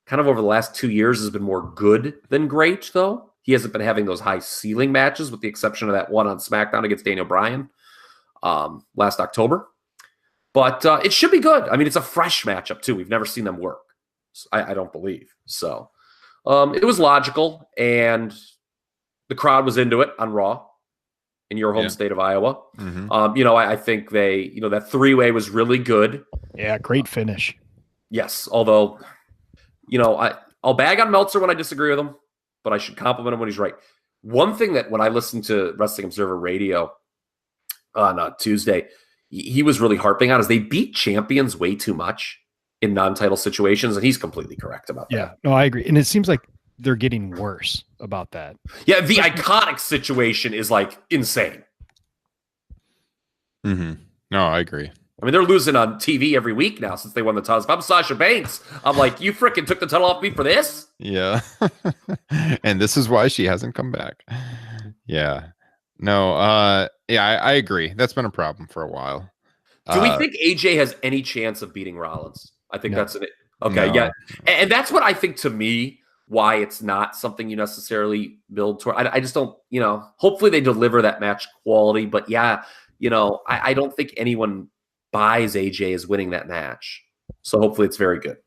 kind of over the last 2 years, has been more good than great, though. He hasn't been having those high ceiling matches, with the exception of that one on SmackDown against Daniel Bryan last October. But it should be good. I mean, it's a fresh matchup, too. We've never seen them work, I don't believe. So it was logical, and the crowd was into it on Raw in your home state of Iowa. Mm-hmm. I think that three-way was really good. Yeah, great finish. Yes, although, I'll bag on Meltzer when I disagree with him, but I should compliment him when he's right. One thing that when I listened to Wrestling Observer Radio on Tuesday, he was really harping on is they beat champions way too much in non-title situations, and he's completely correct about that. Yeah, no, I agree. And it seems like they're getting worse about that. Yeah, the Iconic situation is like insane. Mm-hmm. No, I agree. I mean, they're losing on TV every week now since they won the title. If I'm Sasha Banks, I'm like, you freaking took the title off me for this? Yeah. And this is why she hasn't come back. Yeah. No, I agree. That's been a problem for a while. Do we think AJ has any chance of beating Rollins? I think that's it. Okay, No. yeah. And that's what I think, to me, why it's not something you necessarily build toward. I just don't, hopefully they deliver that match quality. But yeah, I don't think anyone buys AJ as winning that match. So hopefully it's very good.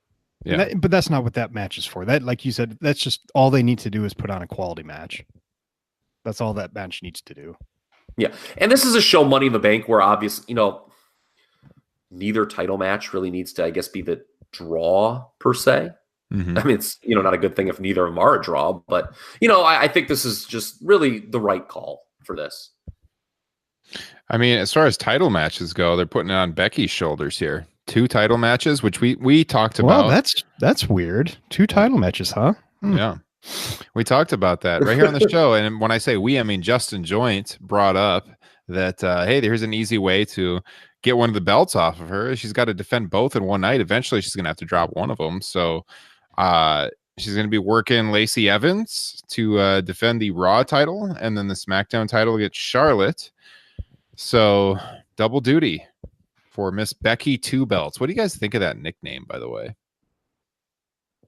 Yeah. But that's not what that match is for. That, like you said, that's just all they need to do is put on a quality match. That's all that match needs to do. Yeah. And this is a show, Money in the Bank, where obviously, neither title match really needs to, I guess, be the draw per se. Mm-hmm. I mean, it's, not a good thing if neither of them are a draw, but, I think this is just really the right call for this. I mean, as far as title matches go, they're putting it on Becky's shoulders here. 2 title matches, which we talked about. Well, that's weird. 2 title matches, huh? Yeah. We talked about that right here on the show. And when I say we, I mean Justin Joint brought up that, hey, there's an easy way to get one of the belts off of her. She's got to defend both in one night. Eventually, she's going to have to drop one of them. So she's going to be working Lacey Evans to defend the Raw title, and then the SmackDown title against Charlotte. So double duty for Miss Becky 2 belts. What do you guys think of that nickname, by the way?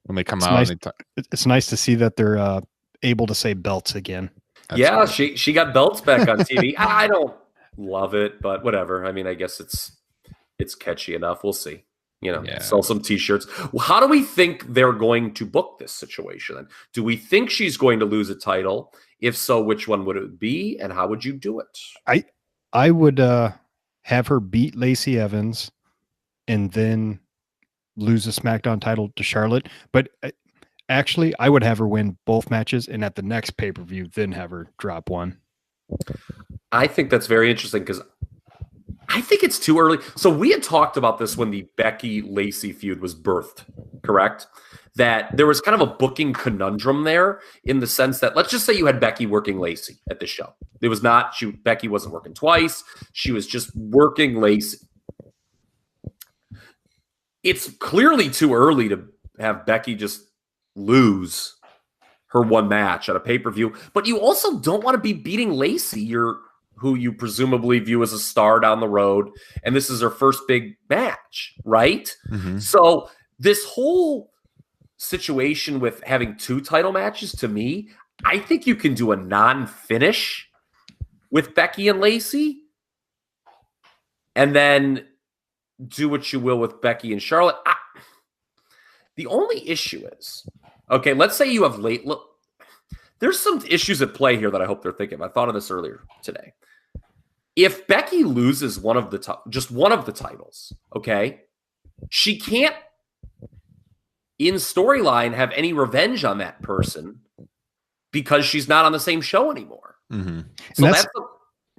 When they come out, nice. and It's nice to see that they're able to say belts again. Yeah, she got belts back on TV. I don't love it, but whatever. I mean, I guess it's catchy enough. We'll see. Sell some t-shirts. Well, how do we think they're going to book this situation then? Do we think she's going to lose a title? If so, which one would it be, and how would you do it? I would have her beat Lacey Evans and then lose a SmackDown title to Charlotte. But actually, I would have her win both matches, and at the next pay-per-view, then have her drop one. I think that's very interesting because I think it's too early. So we had talked about this when the Becky-Lacey feud was birthed, correct? That there was kind of a booking conundrum there in the sense that, let's just say you had Becky working Lacey at the show. It was not, Becky wasn't working twice. She was just working Lacey. It's clearly too early to have Becky just lose her one match at a pay-per-view, but you also don't want to be beating Lacey, who you presumably view as a star down the road, and this is her first big match, right? Mm-hmm. So this whole situation with having 2 title matches, to me, I think you can do a non-finish with Becky and Lacey, and then do what you will with Becky and Charlotte. The only issue is, okay, let's say you have There's some issues at play here that I hope they're thinking of. I thought of this earlier today. If Becky loses just one of the titles, okay, she can't, in storyline, have any revenge on that person because she's not on the same show anymore. Mm-hmm. So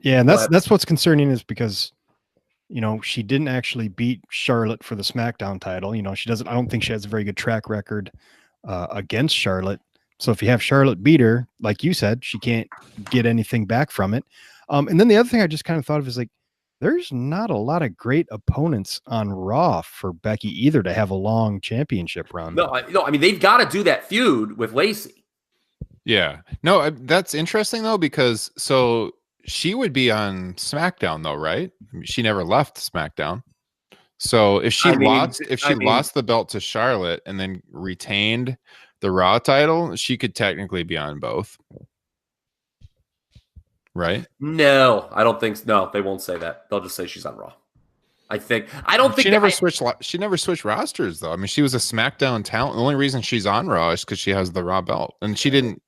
that's what's concerning, is because, you know, she didn't actually beat Charlotte for the SmackDown title. You know, I don't think she has a very good track record against Charlotte. So if you have Charlotte beat her, like you said, she can't get anything back from it. And then the other thing I just kind of thought of is, like, there's not a lot of great opponents on Raw for Becky either to have a long championship run. No, I mean, they've got to do that feud with Lacey. Yeah. No, that's interesting, though, because so she would be on SmackDown, though, right? She never left SmackDown. So if she lost the belt to Charlotte and then retained the Raw title, she could technically be on both. Right? No, I don't think so. No, they won't say that. They'll just say she's on Raw. I don't think she never switched. She never switched rosters, though. I mean, she was a SmackDown talent. The only reason she's on Raw is because she has the Raw belt, and she didn't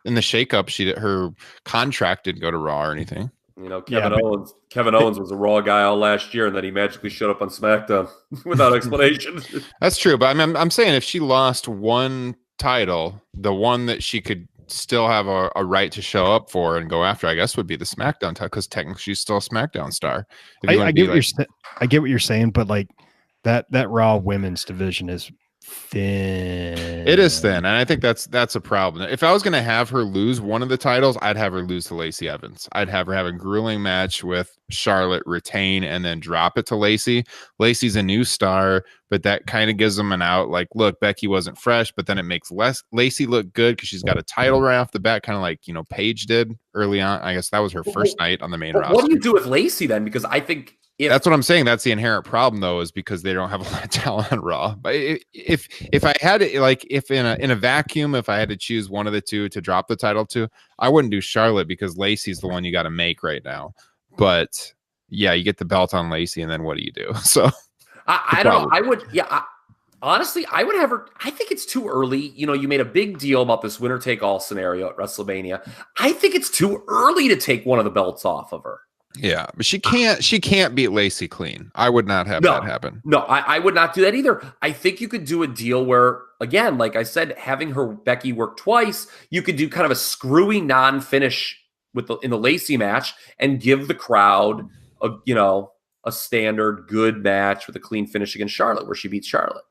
in the shakeup. Her contract didn't go to Raw or anything. You know, Kevin Owens was a Raw guy all last year, and then he magically showed up on SmackDown without explanation. That's true, but I'm saying if she lost one title, the one that she could still have a right to show up for and go after, I guess, would be the SmackDown title, because technically she's still a SmackDown star. I get what you're saying, but like that Raw women's division is thin. It is thin, and I think that's a problem. If I was going to have her lose one of the titles, I'd have her lose to Lacey Evans. I'd have her have a grueling match with Charlotte, retain, and then drop it to Lacey. Lacey's a new star, but that kind of gives them an out. Like, look, Becky wasn't fresh, but then it makes Lacey look good because she's got a title right off the bat, kind of like, you know, Paige did early on. I guess that was her first night on the main roster. What do you do with Lacey then? Because I think that's what I'm saying. That's the inherent problem, though, is because they don't have a lot of talent on Raw. But if I had it, like, if in a vacuum, if I had to choose one of the two to drop the title to, I wouldn't do Charlotte, because Lacey's the one you got to make right now. But yeah, you get the belt on Lacey, and then what do you do? So I don't know. Honestly, I would have her. I think it's too early. You know, you made a big deal about this winner take all scenario at WrestleMania. I think it's too early to take one of the belts off of her. Yeah, but she can't beat Lacey clean. I would not have that happen. No, I would not do that either. I think you could do a deal where, again, like I said, having her Becky work twice, you could do kind of a screwy non-finish in the Lacey match and give the crowd a standard good match with a clean finish against Charlotte, where she beats Charlotte.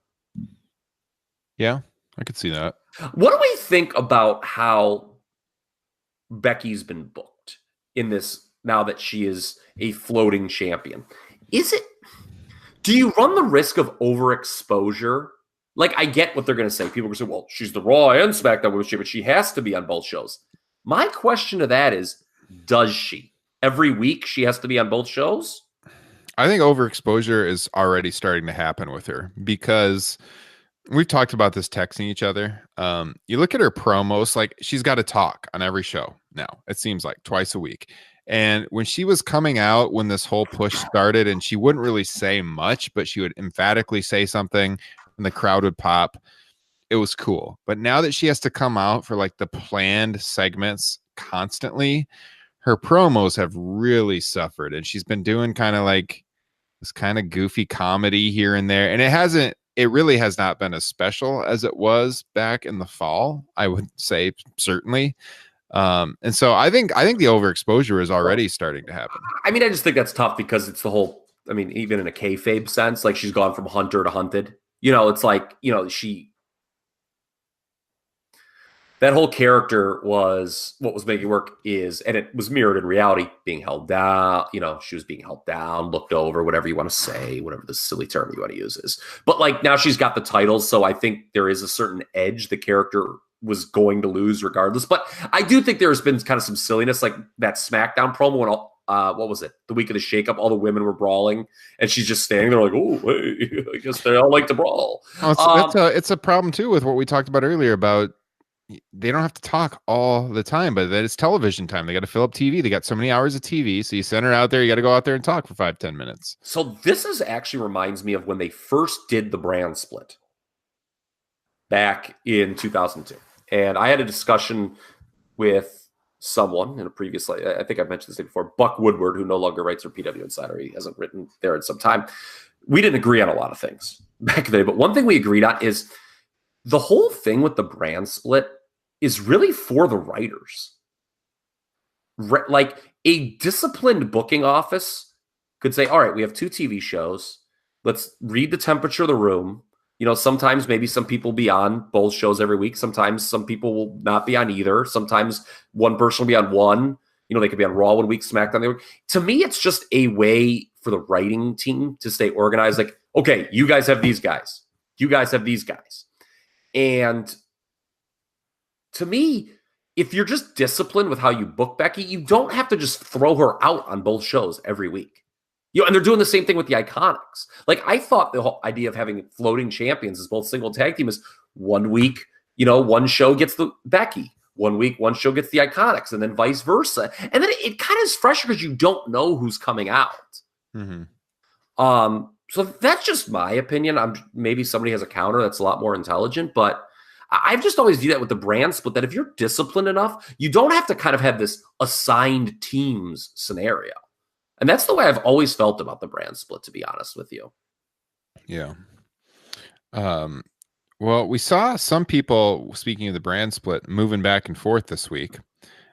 Yeah, I could see that. What do we think about how Becky's been booked in this, now that she is a floating champion? Do you run the risk of overexposure? Like, I get what they're going to say. People are going to say, well, she's the Raw and SmackDown Women's Champion. She has to be on both shows. My question to that is, does she? Every week she has to be on both shows? I think overexposure is already starting to happen with her, because we've talked about this texting each other. You look at her promos, like, she's got to talk on every show now. It seems like twice a week. And when she was coming out, when this whole push started, and she wouldn't really say much, but she would emphatically say something and the crowd would pop, it was cool. But now that she has to come out for like the planned segments constantly, her promos have really suffered. And she's been doing kind of like this kind of goofy comedy here and there. And it really has not been as special as it was back in the fall, I would say, certainly. And so I think the overexposure is already starting to happen. I mean, I just think that's tough, because it's the whole, I mean, even in a kayfabe sense, like, she's gone from hunter to hunted. You know, it's like, you know, that whole character was what was making it work and it was mirrored in reality, being held down. You know, she was being held down, looked over, whatever you want to say, whatever the silly term you want to use is. But like, now she's got the titles, so I think there is a certain edge the character was going to lose regardless. But I do think there's been kind of some silliness, like that SmackDown promo when what was it? The week of the shakeup, all the women were brawling, and she's just standing there like, oh, hey, I guess they all like to brawl. It's a problem too with what we talked about earlier about, they don't have to talk all the time, but that it's television time. They got to fill up TV. They got so many hours of TV. So you send her out there, you got to go out there and talk for 5-10 minutes. So this actually reminds me of when they first did the brand split back in 2002. And I had a discussion with someone in a previous, I think I've mentioned this thing before, Buck Woodward, who no longer writes for PW Insider. He hasn't written there in some time. We didn't agree on a lot of things back in the day, but one thing we agreed on is the whole thing with the brand split is really for the writers. Like a disciplined booking office could say, all right, we have 2 TV shows. Let's read the temperature of the room. You know, sometimes maybe some people be on both shows every week. Sometimes some people will not be on either. Sometimes one person will be on one. You know, they could be on Raw one week, SmackDown the other week. To me, it's just a way for the writing team to stay organized. Like, okay, you guys have these guys. You guys have these guys. And to me, if you're just disciplined with how you book Becky, you don't have to just throw her out on both shows every week. You know, and they're doing the same thing with the Iconics. Like, I thought the whole idea of having floating champions as both single tag team is 1 week, you know, one show gets the Becky. 1 week, one show gets the Iconics, and then vice versa. And then it kind of is fresher because you don't know who's coming out. Mm-hmm. So that's just my opinion. Maybe somebody has a counter that's a lot more intelligent, but I've just always viewed that with the brand split, that if you're disciplined enough, you don't have to kind of have this assigned teams scenario. And that's the way I've always felt about the brand split, to be honest with you. Yeah. Well, we saw some people, speaking of the brand split, moving back and forth this week.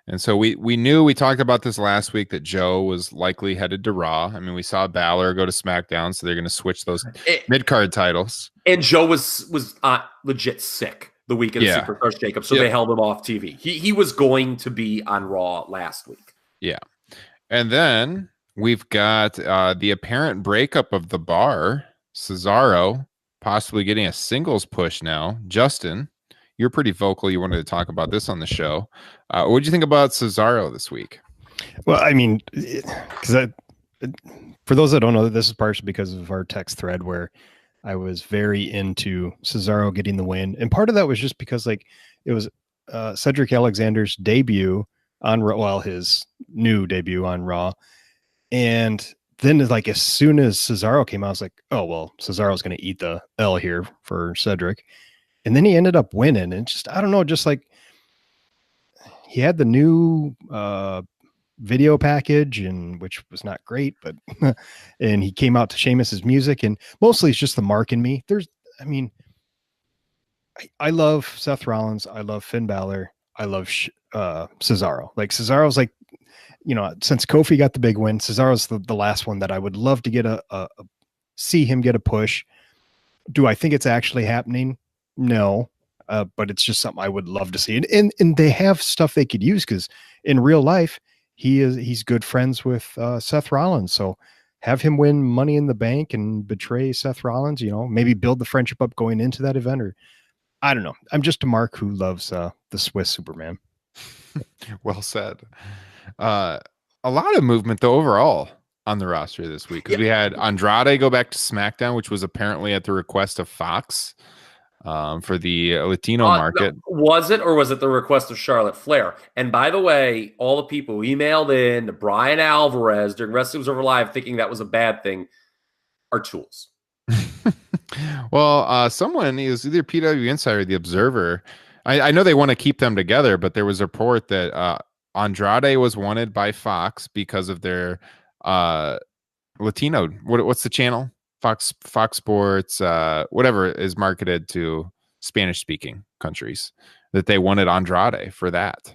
And so we talked about this last week, that Joe was likely headed to Raw. I mean, we saw Balor go to SmackDown, so they're going to switch those mid-card titles. And Joe was legit sick the week of the Superstars Shakeup, so they held him off TV. He was going to be on Raw last week. Yeah. And then we've got the apparent breakup of the Bar, Cesaro possibly getting a singles push now. Justin, you're pretty vocal. You wanted to talk about this on the show. What did you think about Cesaro this week? Well, I mean, because for those that don't know, this is partially because of our text thread where I was very into Cesaro getting the win. And part of that was just because, like, it was Cedric Alexander's debut on Raw, well, his new debut on Raw. And then, like, as soon as Cesaro came out, I was like, oh, well, Cesaro's going to eat the L here for Cedric. And then he ended up winning. And just, I don't know, just like he had the new video package, and which was not great, but and he came out to Sheamus's music, and mostly it's just the mark in me. I love Seth Rollins. I love Finn Balor. I love Cesaro. Like, Cesaro's like, you know, since Kofi got the big win, Cesaro's the last one that I would love to get see him get a push. Do I think it's actually happening? No, but it's just something I would love to see. And they have stuff they could use, because in real life, he's good friends with Seth Rollins. So have him win Money in the Bank and betray Seth Rollins, you know, maybe build the friendship up going into that event, or I don't know. I'm just a Mark who loves the Swiss Superman. Well said. A lot of movement though overall on the roster this week, because we had Andrade go back to SmackDown, which was apparently at the request of Fox for the Latino market. No, was it, or was it the request of Charlotte Flair? And by the way, all the people who emailed in to Brian Alvarez during Wrestling Was Over Live thinking that was a bad thing are tools. Well, someone is either PW Insider or The Observer. I know they want to keep them together, but there was a report that Andrade was wanted by Fox because of their Latino. What's the channel? Fox Sports, whatever is marketed to Spanish speaking countries, that they wanted Andrade for that.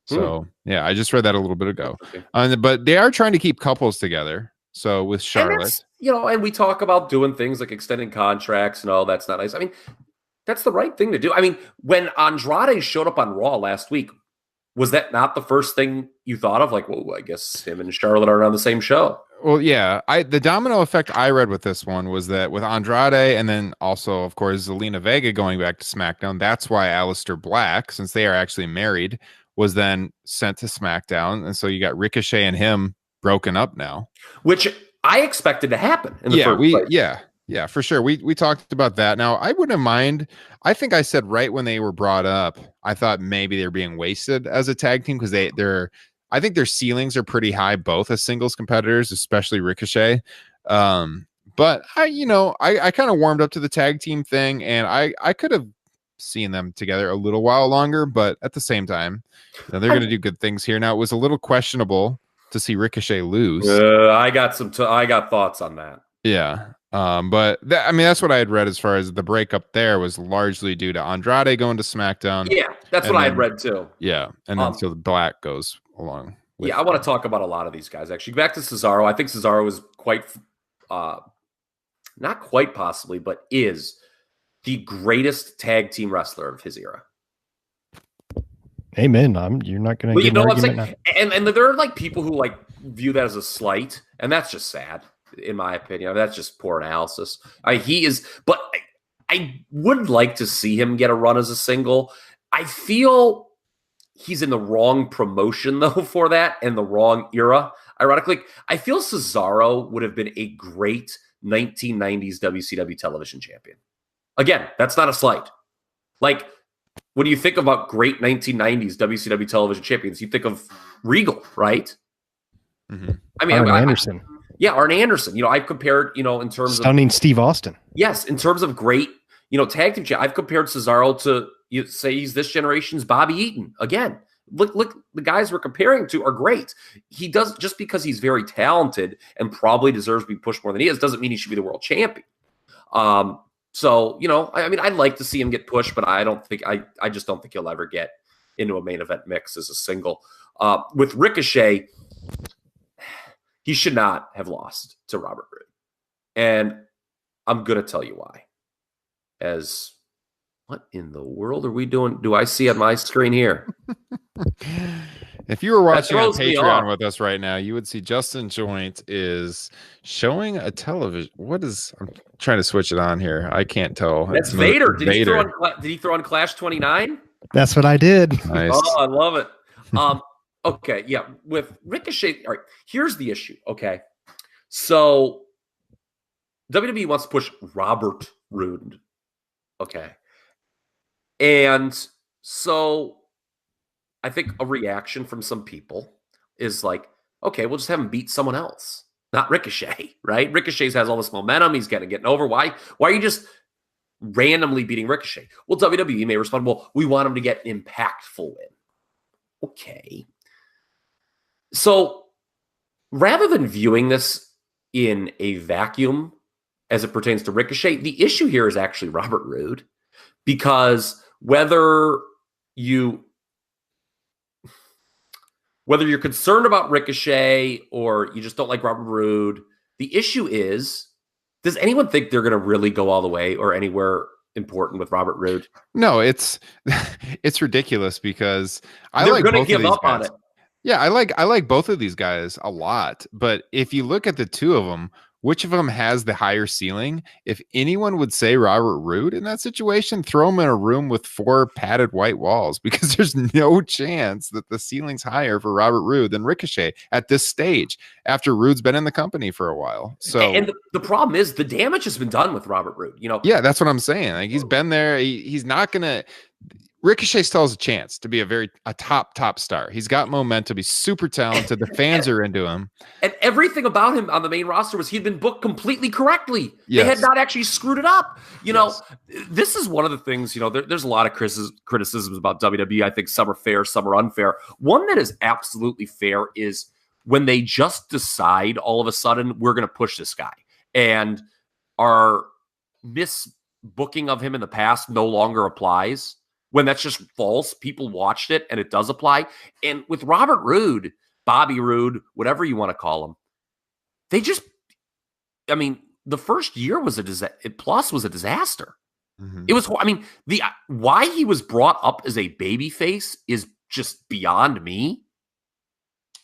So yeah, I just read that a little bit ago. Okay. But they are trying to keep couples together. So with Charlotte, you know, and we talk about doing things like extending contracts and all that's not nice. I mean, that's the right thing to do. I mean, when Andrade showed up on Raw last week, was that not the first thing you thought of? Like, well, I guess him and Charlotte are on the same show. Well, yeah. The domino effect I read with this one was that with Andrade, and then also, of course, Zelina Vega going back to SmackDown, that's why Aleister Black, since they are actually married, was then sent to SmackDown. And so you got Ricochet and him broken up now. Which I expected to happen in the first place. Yeah, for sure. We talked about that. Now, I wouldn't mind. I think I said right when they were brought up, I thought maybe they're being wasted as a tag team, because I think their ceilings are pretty high, both as singles competitors, especially Ricochet. But I kind of warmed up to the tag team thing, and I could have seeing them together a little while longer, but at the same time, they're going to do good things here. Now, it was a little questionable to see Ricochet lose. I got thoughts on that. Yeah. But that's what I had read as far as the breakup there was largely due to Andrade going to SmackDown. Yeah, that's what I had read too. Yeah. And then so the Black goes along. Yeah, I want to talk about a lot of these guys actually. Back to Cesaro. I think Cesaro is not quite possibly, but is the greatest tag team wrestler of his era. Amen. You're not going to get an argument. And there are like people who like view that as a slight, and that's just sad, in my opinion. That's just poor analysis. But I would like to see him get a run as a single. I feel he's in the wrong promotion though for that and the wrong era. Ironically, I feel Cesaro would have been a great 1990s WCW television champion. Again, that's not a slight. Like, when you think about great 1990s WCW television champions, you think of Regal, right? Mm-hmm. I mean, Arn Anderson. Arn Anderson. I've compared, in terms Stunning Steve Austin. Yes, in terms of great, tag team champ. I've compared Cesaro to, say he's this generation's Bobby Eaton. Again, look, the guys we're comparing to are great. He does, just because he's very talented and probably deserves to be pushed more than he is, doesn't mean he should be the world champion. So, I'd like to see him get pushed, but I just don't think he'll ever get into a main event mix as a single. With Ricochet, he should not have lost to Robert Roode. And I'm going to tell you why. What in the world are we doing? Do I see on my screen here? If you were watching on Patreon with us right now, you would see Justin Joint is showing a television. I'm trying to switch it on here. I can't tell. That's Vader. Did he throw on Clash 29? That's what I did. Nice. Oh, I love it. Okay, yeah. With Ricochet, all right, here's the issue, okay? So WWE wants to push Robert Roode, okay? And so I think a reaction from some people is like, okay, we'll just have him beat someone else, not Ricochet, right? Ricochet has all this momentum. He's getting over. Why are you just randomly beating Ricochet? Well, WWE may respond, well, we want him to get an impactful win. Okay. So rather than viewing this in a vacuum as it pertains to Ricochet, the issue here is actually Robert Roode, because whether you're concerned about Ricochet or you just don't like Robert Roode, the issue is, does anyone think they're going to really go all the way or anywhere important with Robert Roode? No, it's ridiculous because they're going to give up on it. Yeah, I like both of these guys a lot, but if you look at the two of them, which of them has the higher ceiling? If anyone would say Robert Roode in that situation, throw him in a room with 4 padded white walls, because there's no chance that the ceiling's higher for Robert Roode than Ricochet at this stage after Roode's been in the company for a while. So, and the problem is the damage has been done with Robert Roode. Yeah, that's what I'm saying. Like, he's been there. He's not gonna. Ricochet still has a chance to be a top star. He's got momentum. He's super talented. The fans are into him. And everything about him on the main roster was he'd been booked completely correctly. Yes. They had not actually screwed it up. This is one of the things, there's a lot of criticisms about WWE. I think some are fair, some are unfair. One that is absolutely fair is when they just decide all of a sudden, we're going to push this guy. And our misbooking of him in the past no longer applies. When that's just false, people watched it and it does apply. And with Robert Roode, Bobby Roode, whatever you want to call him, the first year was a disaster. Mm-hmm. It was, why he was brought up as a babyface is just beyond me.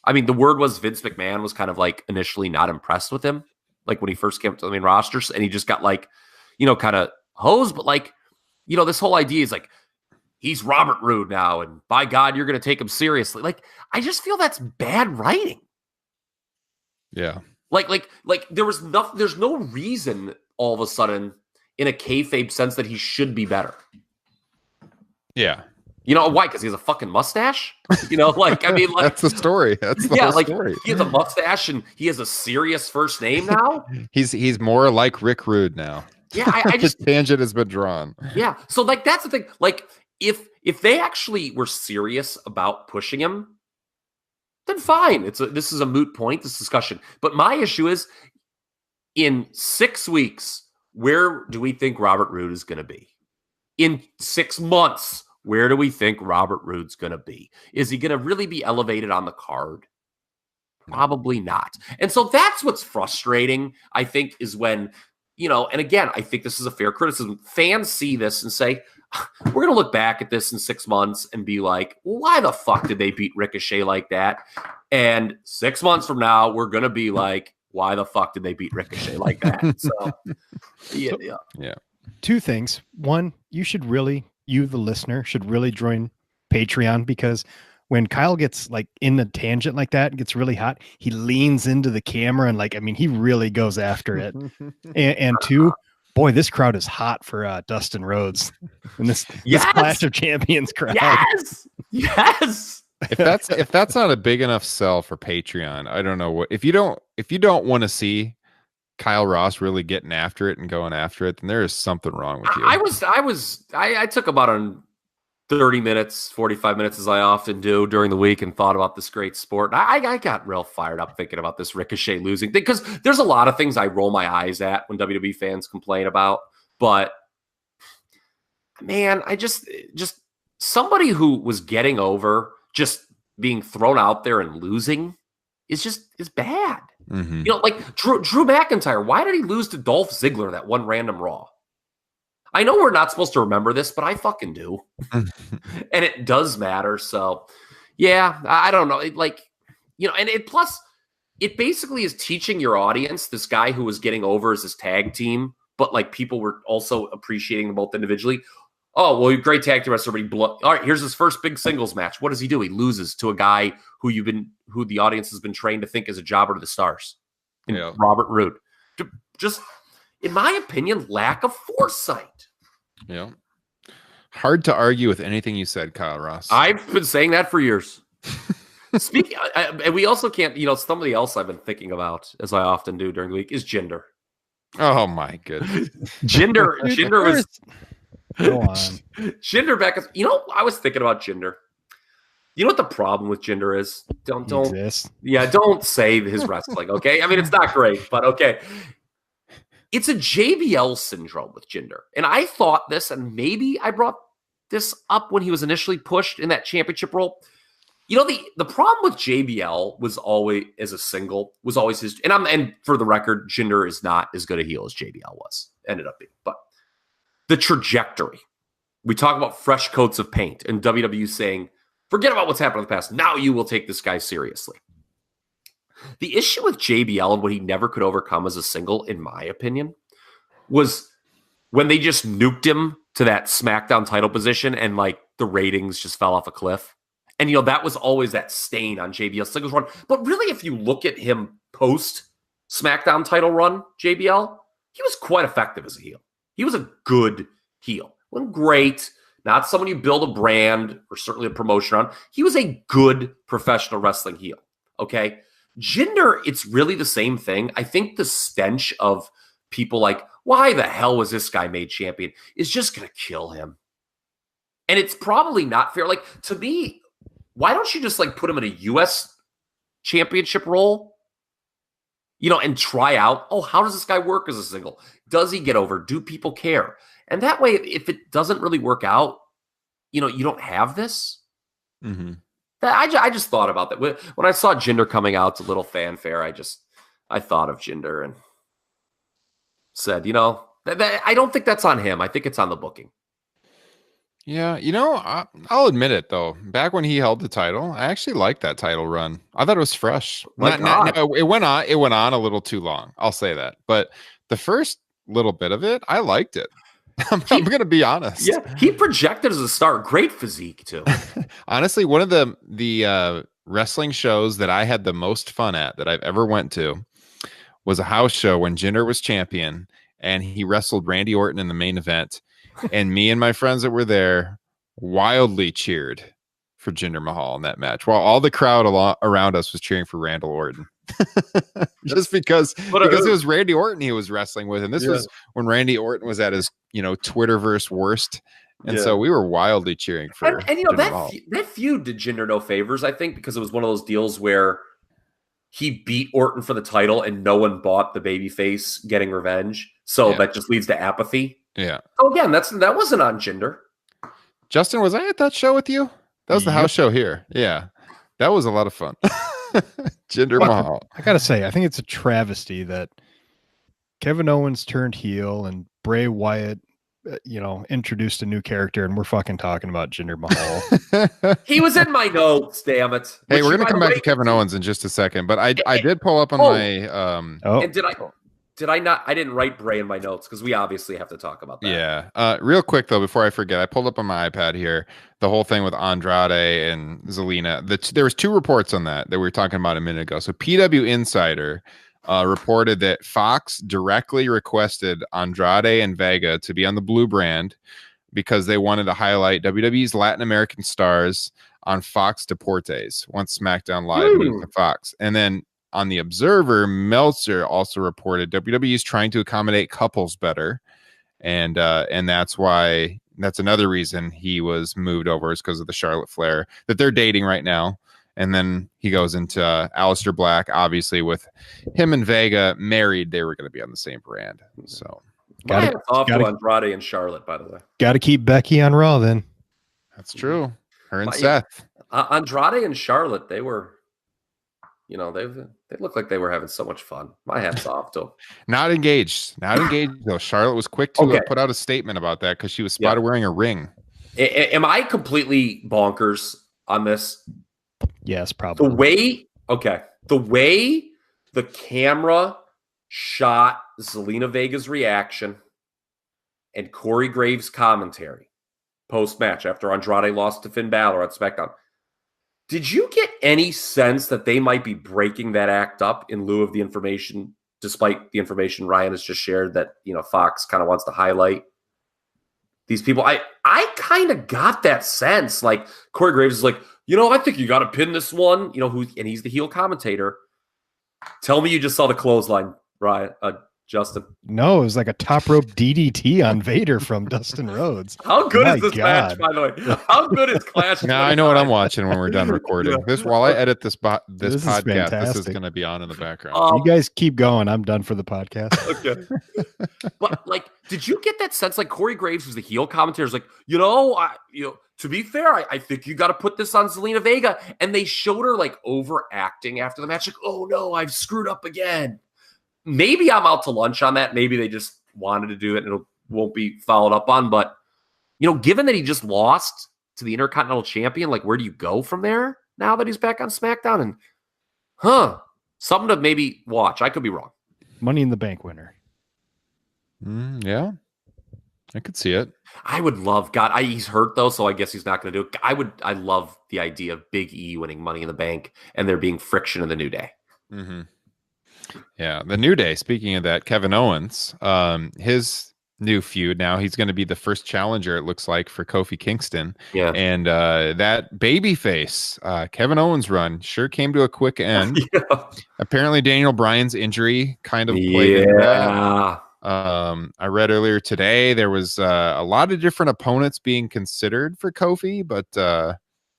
The word was Vince McMahon was kind of like initially not impressed with him. Like when he first came to the main roster and he just got kind of hosed. But this whole idea is like, he's Robert Roode now, and by God, you're going to take him seriously. Like, I just feel that's bad writing. Yeah. Like there's no reason all of a sudden in a kayfabe sense that he should be better. Yeah. Why? Because he has a fucking mustache? That's the story. That's the whole story. He has a mustache and he has a serious first name now. He's more like Rick Rude now. Yeah, I just the tangent has been drawn. Yeah. So like that's the thing. Like if they actually were serious about pushing him, then fine. This is a moot point, this discussion. But my issue is in 6 weeks, where do we think Robert Roode is going to be? In 6 months, where do we think Robert Roode's going to be? Is he going to really be elevated on the card? Probably not. And so that's what's frustrating, I think, is when, and again, I think this is a fair criticism. Fans see this and say, we're going to look back at this in 6 months and be like, why the fuck did they beat Ricochet like that? And 6 months from now, we're going to be like, why the fuck did they beat Ricochet like that? So, yeah. Two things. One, you, the listener, should really join Patreon, because when Kyle gets like in the tangent like that, gets really hot, he leans into the camera and he really goes after it. and two, boy, this crowd is hot for Dustin Rhodes in this Clash of Champions crowd. Yes. If that's not a big enough sell for Patreon, I don't know what. If you don't want to see Kyle Ross really getting after it and going after it, then there is something wrong with you. I took about 30 minutes, 45 minutes, as I often do during the week, and thought about this great sport. I got real fired up thinking about this Ricochet losing thing, because there's a lot of things I roll my eyes at when WWE fans complain about. But man, I just somebody who was getting over just being thrown out there and losing is bad. Mm-hmm. Like Drew McIntyre, why did he lose to Dolph Ziggler that one random Raw? I know we're not supposed to remember this, but I fucking do. And it does matter. So, yeah, I don't know. Plus, it basically is teaching your audience, this guy who was getting over as his tag team, but like people were also appreciating them both individually. Oh, well, great tag team wrestler, but all right, here's his first big singles match. What does he do? He loses to a guy who the audience has been trained to think is a jobber to the stars. Robert Roode. Just, in my opinion, lack of foresight. Yeah. Hard to argue with anything you said, Kyle Ross. I've been saying that for years. Speaking, and we also can't, somebody else I've been thinking about, as I often do during the week, is Jinder. Oh my goodness. Jinder was. Go on. Jinder back. I was thinking about Jinder. You know what the problem with Jinder is? Don't say his wrestling. Okay, I mean it's not great, but okay. It's a JBL syndrome with Jinder. And I thought this, and maybe I brought this up when he was initially pushed in that championship role. The problem with JBL was always, as a single, was always his, and for the record, Jinder is not as good a heel as JBL ended up being. But the trajectory. We talk about fresh coats of paint, and WWE saying, forget about what's happened in the past. Now you will take this guy seriously. The issue with JBL and what he never could overcome as a single, in my opinion, was when they just nuked him to that SmackDown title position and like the ratings just fell off a cliff. And, that was always that stain on JBL's singles run. But really, if you look at him post SmackDown title run, JBL, he was quite effective as a heel. He was a good heel. Wasn't great. Not someone you build a brand or certainly a promotion on. He was a good professional wrestling heel. Okay. Jinder, it's really the same thing. I think the stench of people like, why the hell was this guy made champion, is just going to kill him. And it's probably not fair. Like, to me, why don't you just like put him in a U.S. championship role, and try out, how does this guy work as a single? Does he get over? Do people care? And that way, if it doesn't really work out, you don't have this. Mm-hmm. I just thought about that. When I saw Jinder coming out to little fanfare, I thought of Jinder and said, I don't think that's on him. I think it's on the booking. Yeah, I'll admit it though. Back when he held the title, I actually liked that title run. I thought it was fresh. It went on a little too long. I'll say that. But the first little bit of it, I liked it. I'm going to be honest. Yeah, he projected as a star. Great physique too. Honestly, one of the wrestling shows that I had the most fun at that I've ever went to was a house show when Jinder was champion and he wrestled Randy Orton in the main event. And me and my friends that were there wildly cheered for Jinder Mahal in that match, while all the crowd around us was cheering for Randall Orton. just because But it was Randy Orton he was wrestling with, and this Yeah. was when Randy Orton was at his Twitterverse worst, and so we were wildly cheering for. And Jinder Mahal. that feud did Jinder no favors, I think, because it was one of those deals where he beat Orton for the title and no one bought the babyface getting revenge. So that just leads to apathy. Yeah. Oh, again, that wasn't on Jinder. Justin, was I at that show with you? That was the house show here. Yeah. That was a lot of fun. Jinder Mahal. I gotta say, I think it's a travesty that Kevin Owens turned heel and Bray Wyatt, introduced a new character, and we're fucking talking about Jinder Mahal. He was in my notes, damn it. Hey, we're gonna come back to Kevin Owens in just a second, but I did pull up on my And did I not? I didn't write Bray in my notes because we obviously have to talk about that. Yeah. Real quick though, before I forget, I pulled up on my iPad here the whole thing with Andrade and Zelina. There was 2 reports on that we were talking about a minute ago. So PW Insider reported that Fox directly requested Andrade and Vega to be on the Blue brand because they wanted to highlight WWE's Latin American stars on Fox Deportes once SmackDown Live moved to Fox. And then on the Observer, Meltzer also reported WWE is trying to accommodate couples better, and that's another reason he was moved over is because of the Charlotte Flair that they're dating right now. And then he goes into Aleister Black, obviously with him and Vega married, they were going to be on the same brand. So got Andrade and Charlotte, by the way. Got to keep Becky on Raw then. That's true. Her and Seth. Andrade and Charlotte, they were. They look like they were having so much fun. My hat's off to them. Not engaged though. Charlotte was quick to put out a statement about that because she was spotted wearing a ring. Am I completely bonkers on this? Yes, probably. The way the camera shot Zelina Vega's reaction and Corey Graves' commentary post-match after Andrade lost to Finn Balor on SmackDown. Did you get any sense that they might be breaking that act up in lieu of the information, despite the information Ryan has just shared that, Fox kind of wants to highlight these people? I kind of got that sense. Like Corey Graves is like, I think you got to pin this one, and he's the heel commentator. Tell me you just saw the clothesline, Ryan, Justin. No, it was like a top rope DDT on Vader from Dustin Rhodes. How good is this match, by the way? How good is Clash? Now I know what I'm watching when we're done recording. This while I edit this podcast, this is going to be on in the background. You guys keep going. I'm done for the podcast. Okay. But did you get that sense? Like Corey Graves was the heel commentator. Like, to be fair, I think you got to put this on Zelina Vega, and they showed her like overacting after the match. Like, oh no, I've screwed up again. Maybe I'm out to lunch on that. Maybe they just wanted to do it and it won't be followed up on. But, given that he just lost to the Intercontinental Champion, like, where do you go from there now that he's back on SmackDown? And, something to maybe watch. I could be wrong. Money in the Bank winner. Yeah, I could see it. I would love, he's hurt though, so I guess he's not going to do it. I love the idea of Big E winning Money in the Bank and there being friction in the New Day. Mm-hmm. Yeah, the New Day. Speaking of that, Kevin Owens, his new feud now, he's going to be the first challenger, it looks like, for Kofi Kingston. Yeah. And that babyface Kevin Owens run sure came to a quick end. Apparently Daniel Bryan's injury kind of played into that. I read earlier today there was a lot of different opponents being considered for Kofi, but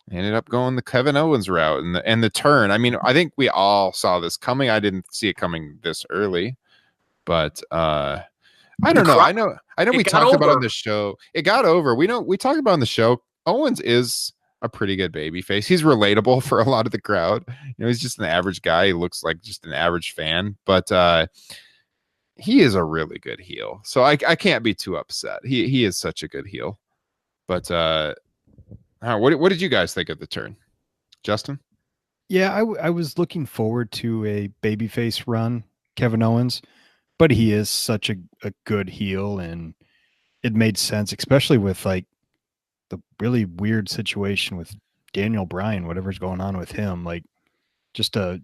ended up going the Kevin Owens route and the turn. I mean, I think we all saw this coming. I didn't see it coming this early, but I don't know. I know we talked about it on the show. It got over. We talked about on the show. Owens is a pretty good baby face. He's relatable for a lot of the crowd. He's just an average guy. He looks like just an average fan, but he is a really good heel. So I can't be too upset. He is such a good heel. But what did you guys think of the turn, Justin? Yeah, I was looking forward to a babyface run, Kevin Owens, but he is such a good heel, and it made sense, especially with like the really weird situation with Daniel Bryan, whatever's going on with him. Like, just to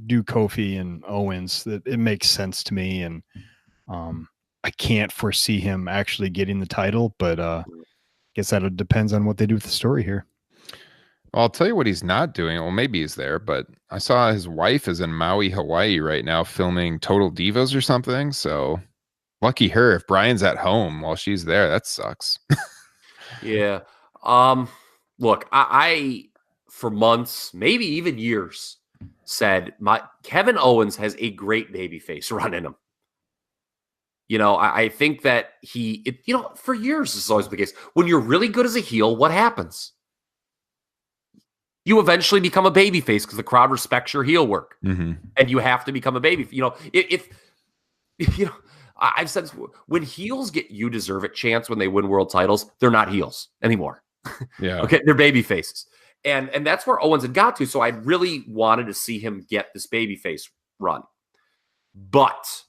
do Kofi and Owens, that it makes sense to me, and I can't foresee him actually getting the title, but guess that depends on what they do with the story here. Well, I'll tell you what he's not doing. Well, maybe he's there, but I saw his wife is in Maui, Hawaii right now filming Total Divas or something. So lucky her. If Brian's at home while she's there, that sucks. Yeah. Look, I for months, maybe even years, said Kevin Owens has a great babyface run in him. I think that for years this is always the case. When you're really good as a heel, what happens? You eventually become a babyface because the crowd respects your heel work, and you have to become a baby. I've said this, when heels get "you deserve it" chance when they win world titles, they're not heels anymore. Yeah. Okay, they're baby faces. And that's where Owens had got to. So I really wanted to see him get this babyface run. But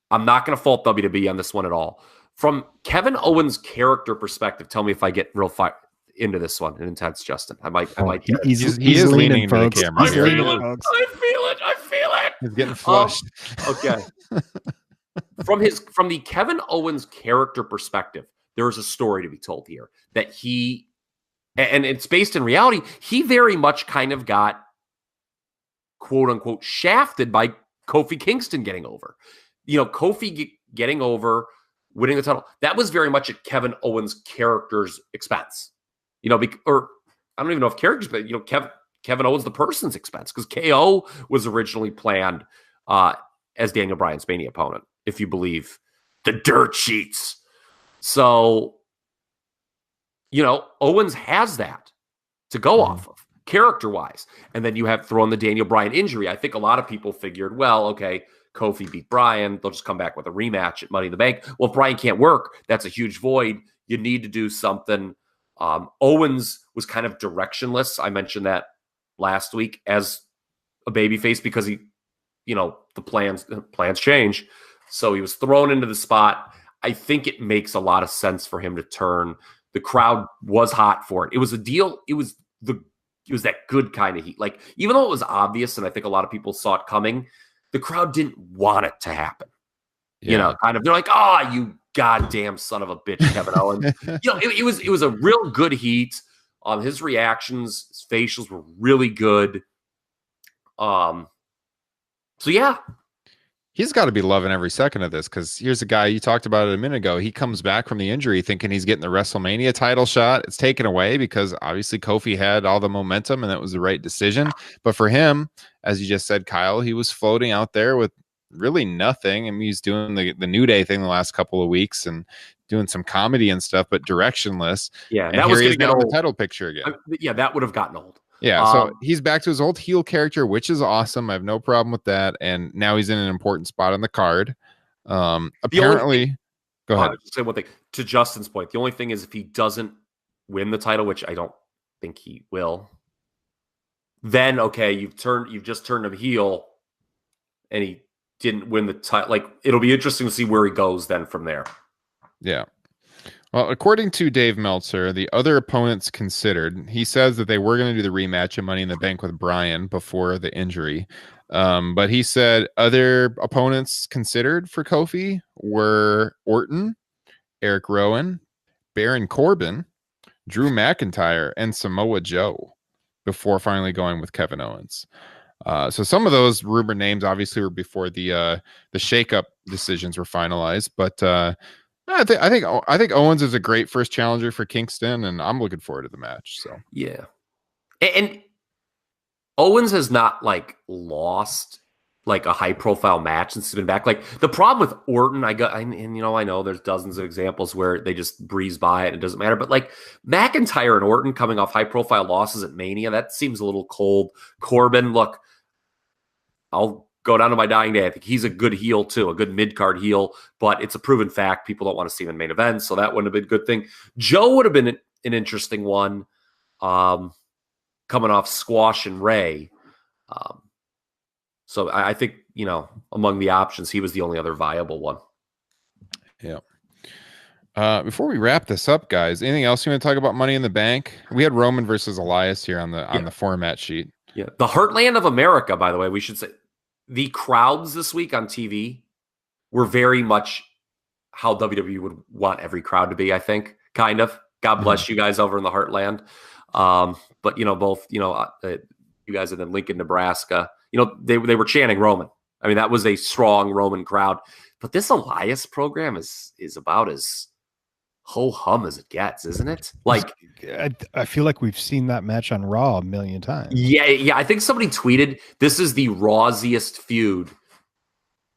I'm not going to fault WWE on this one at all. From Kevin Owens' character perspective, tell me if I get real into this one. Intense, Justin. I might. He is leaning into the folks. camera. He's here. leaning, I folks. I feel it. He's getting flushed. Okay. From the Kevin Owens character perspective, there is a story to be told here that and it's based in reality. He very much kind of got, quote unquote, shafted by Kofi Kingston getting over. Kofi getting over, winning the title. That was very much at Kevin Owens' character's expense. Or I don't even know if characters, but Kevin Owens, the person's expense, because KO was originally planned as Daniel Bryan's Mania opponent, if you believe the dirt sheets. So, Owens has that to go off of character-wise. And then you have thrown the Daniel Bryan injury. I think a lot of people figured, well, okay, Kofi beat Bryan. They'll just come back with a rematch at Money in the Bank. Well, if Bryan can't work, that's a huge void. You need to do something. Owens was kind of directionless. I mentioned that last week as a babyface because the plans change. So he was thrown into the spot. I think it makes a lot of sense for him to turn. The crowd was hot for it. It was a deal. It was that good kind of heat. Like, even though it was obvious, and I think a lot of people saw it coming, the crowd didn't want it to happen. Yeah. They're like, "Oh, you goddamn son of a bitch, Kevin Owens." It was a real good heat. His reactions, his facials were really good. So yeah. He's got to be loving every second of this, because here's a guy, you talked about it a minute ago. He comes back from the injury thinking he's getting the WrestleMania title shot. It's taken away because obviously Kofi had all the momentum and that was the right decision. But for him, as you just said, Kyle, he was floating out there with really nothing. I mean, he's doing the New Day thing the last couple of weeks and doing some comedy and stuff, but directionless. Yeah, and that here was he going is to get now in old. the title picture again. That would have gotten old. Yeah, so he's back to his old heel character, which is awesome. I have no problem with that. And now he's in an important spot on the card. Apparently, go ahead. I'll just say one thing to Justin's point. The only thing is, if he doesn't win the title, which I don't think he will, then okay, you've just turned him heel, and he didn't win the title. Like, it'll be interesting to see where he goes then from there. Yeah. Well, according to Dave Meltzer, the other opponents considered, he says that they were going to do the rematch of Money in the Bank with Bryan before the injury. But he said other opponents considered for Kofi were Orton, Eric Rowan, Baron Corbin, Drew McIntyre, and Samoa Joe before finally going with Kevin Owens. So some of those rumored names obviously were before the shakeup decisions were finalized, but I think Owens is a great first challenger for Kingston, and I'm looking forward to the match. So yeah, and Owens has not lost a high profile match since he's been back. Like, the problem with Orton, I know there's dozens of examples where they just breeze by it and it doesn't matter. But McIntyre and Orton coming off high profile losses at Mania, that seems a little cold. Corbin, look, I'll go down to my dying day. I think he's a good heel too, a good mid-card heel, but it's a proven fact. People don't want to see him in main events, so that wouldn't have been a good thing. Joe would have been an interesting one, coming off Squash and Ray. So I think, among the options, he was the only other viable one. Yeah. Before we wrap this up, guys, anything else you want to talk about Money in the Bank? We had Roman versus Elias here on the format sheet. Yeah. The Heartland of America, by the way, we should say. The crowds this week on TV were very much how WWE would want every crowd to be, I think, kind of. God bless you guys over in the Heartland. But both you guys are in Lincoln, Nebraska. They were chanting Roman. I mean, that was a strong Roman crowd. But this Elias program is about as ho-hum as it gets, isn't it? Like, I feel like we've seen that match on Raw a million times. Yeah. I think somebody tweeted, this is the rawsiest feud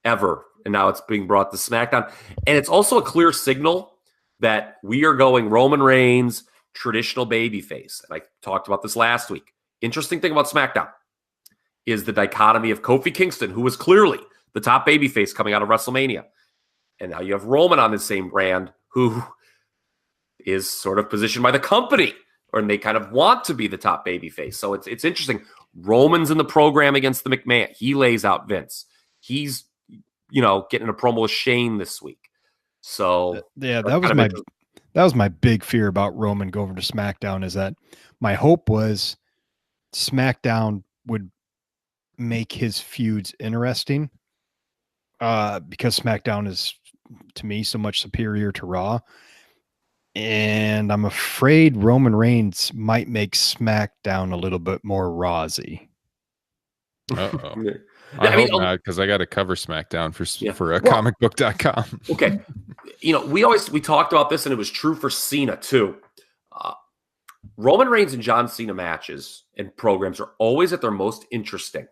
ever. And now it's being brought to SmackDown. And it's also a clear signal that we are going Roman Reigns, traditional babyface. And I talked about this last week. Interesting thing about SmackDown is the dichotomy of Kofi Kingston, who was clearly the top babyface coming out of WrestleMania. And now you have Roman on the same brand, who is sort of positioned by the company, and they kind of want to be the top babyface. So it's interesting. Roman's in the program against the McMahon. He lays out Vince. He's, getting a promo with Shane this week. So yeah, that was my big fear about Roman going to SmackDown, is that my hope was SmackDown would make his feuds interesting, because SmackDown is, to me, so much superior to Raw. And I'm afraid Roman Reigns might make SmackDown a little bit more Rawsy. Uh-oh. I hope not, because I got to cover SmackDown for comicbook.com. Okay. We talked about this, and it was true for Cena too. Roman Reigns and John Cena matches and programs are always at their most interesting.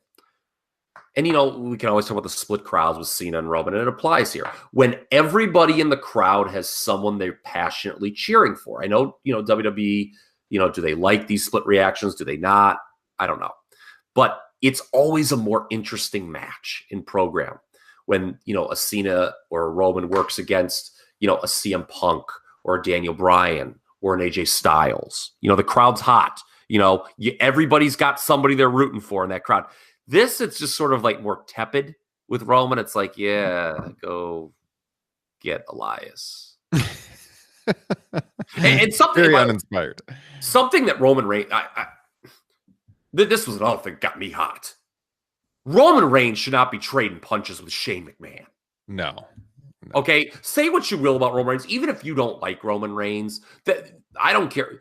And, we can always talk about the split crowds with Cena and Roman, and it applies here. When everybody in the crowd has someone they're passionately cheering for. I know, WWE, do they like these split reactions? Do they not? I don't know. But it's always a more interesting match in program when, a Cena or a Roman works against, a CM Punk or a Daniel Bryan or an AJ Styles. The crowd's hot. Everybody's got somebody they're rooting for in that crowd. This, it's just sort of like more tepid with Roman. It's like, yeah, go get Elias. and something very uninspired. Something that Roman Reigns, this was another thing that got me hot. Roman Reigns should not be trading punches with Shane McMahon. No. Okay, say what you will about Roman Reigns, even if you don't like Roman Reigns. I don't care.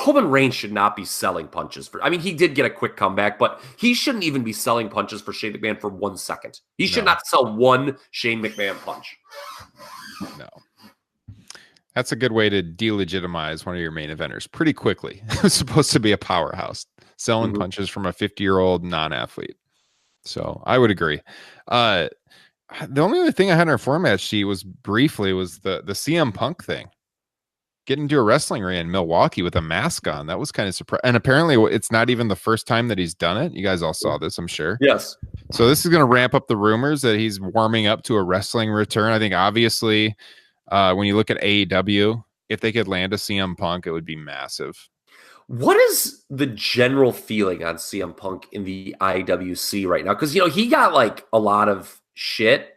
Roman Reigns should not be selling punches for. I mean, he did get a quick comeback, but he shouldn't even be selling punches for Shane McMahon for 1 second. He should not sell one Shane McMahon punch. No. That's a good way to delegitimize one of your main eventers pretty quickly. It's supposed to be a powerhouse, selling punches from a 50-year-old non-athlete. So I would agree. The only other thing I had in our format sheet was the CM Punk thing. Getting into a wrestling ring in Milwaukee with a mask on. That was kind of surprising. And apparently it's not even the first time that he's done it. You guys all saw this, I'm sure. Yes. So this is going to ramp up the rumors that he's warming up to a wrestling return. I think obviously when you look at AEW, if they could land a CM Punk, it would be massive. What is the general feeling on CM Punk in the IWC right now? Because, he got like a lot of shit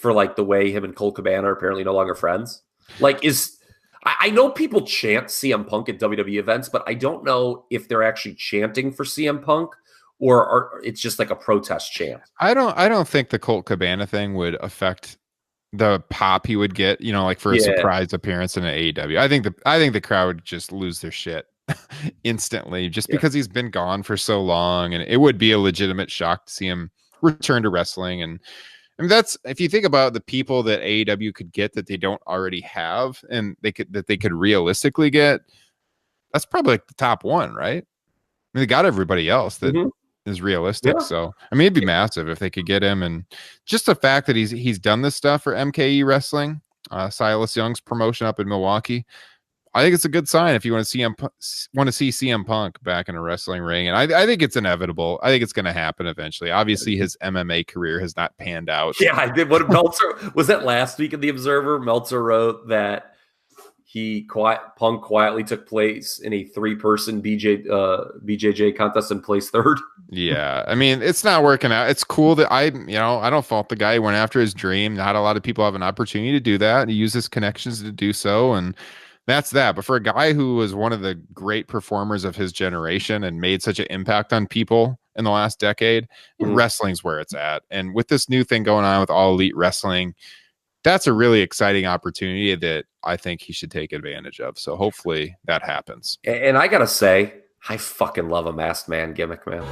for like the way him and Cole Cabana are apparently no longer friends. Like, I know people chant CM Punk at WWE events, but I don't know if they're actually chanting for CM Punk or it's just like a protest chant. I don't think the Colt Cabana thing would affect the pop he would get, like for a surprise appearance in an AEW. I think the crowd would just lose their shit instantly just because he's been gone for so long, and it would be a legitimate shock to see him return to wrestling. And I mean, that's, if you think about the people that AEW could get that they don't already have, and they could realistically get, that's probably like the top one, right? I mean, they got everybody else that is realistic. Yeah. So I mean, it'd be massive if they could get him, and just the fact that he's done this stuff for MKE Wrestling, Silas Young's promotion up in Milwaukee. I think it's a good sign if you want to see CM Punk back in a wrestling ring. And I think it's inevitable. I think it's going to happen eventually. Obviously, his MMA career has not panned out. Yeah, I did. What Meltzer was that last week in the Observer? Meltzer wrote that Punk quietly took place in a 3-person BJJ contest and placed 3rd. Yeah, I mean, it's not working out. It's cool that I don't fault the guy who went after his dream. Not a lot of people have an opportunity to do that. He used his connections to do so, and that's that. But for a guy who was one of the great performers of his generation and made such an impact on people in the last decade, wrestling's where it's at. And with this new thing going on with All Elite Wrestling, that's a really exciting opportunity that I think he should take advantage of. So hopefully that happens. And I gotta say, I fucking love a masked man gimmick, man.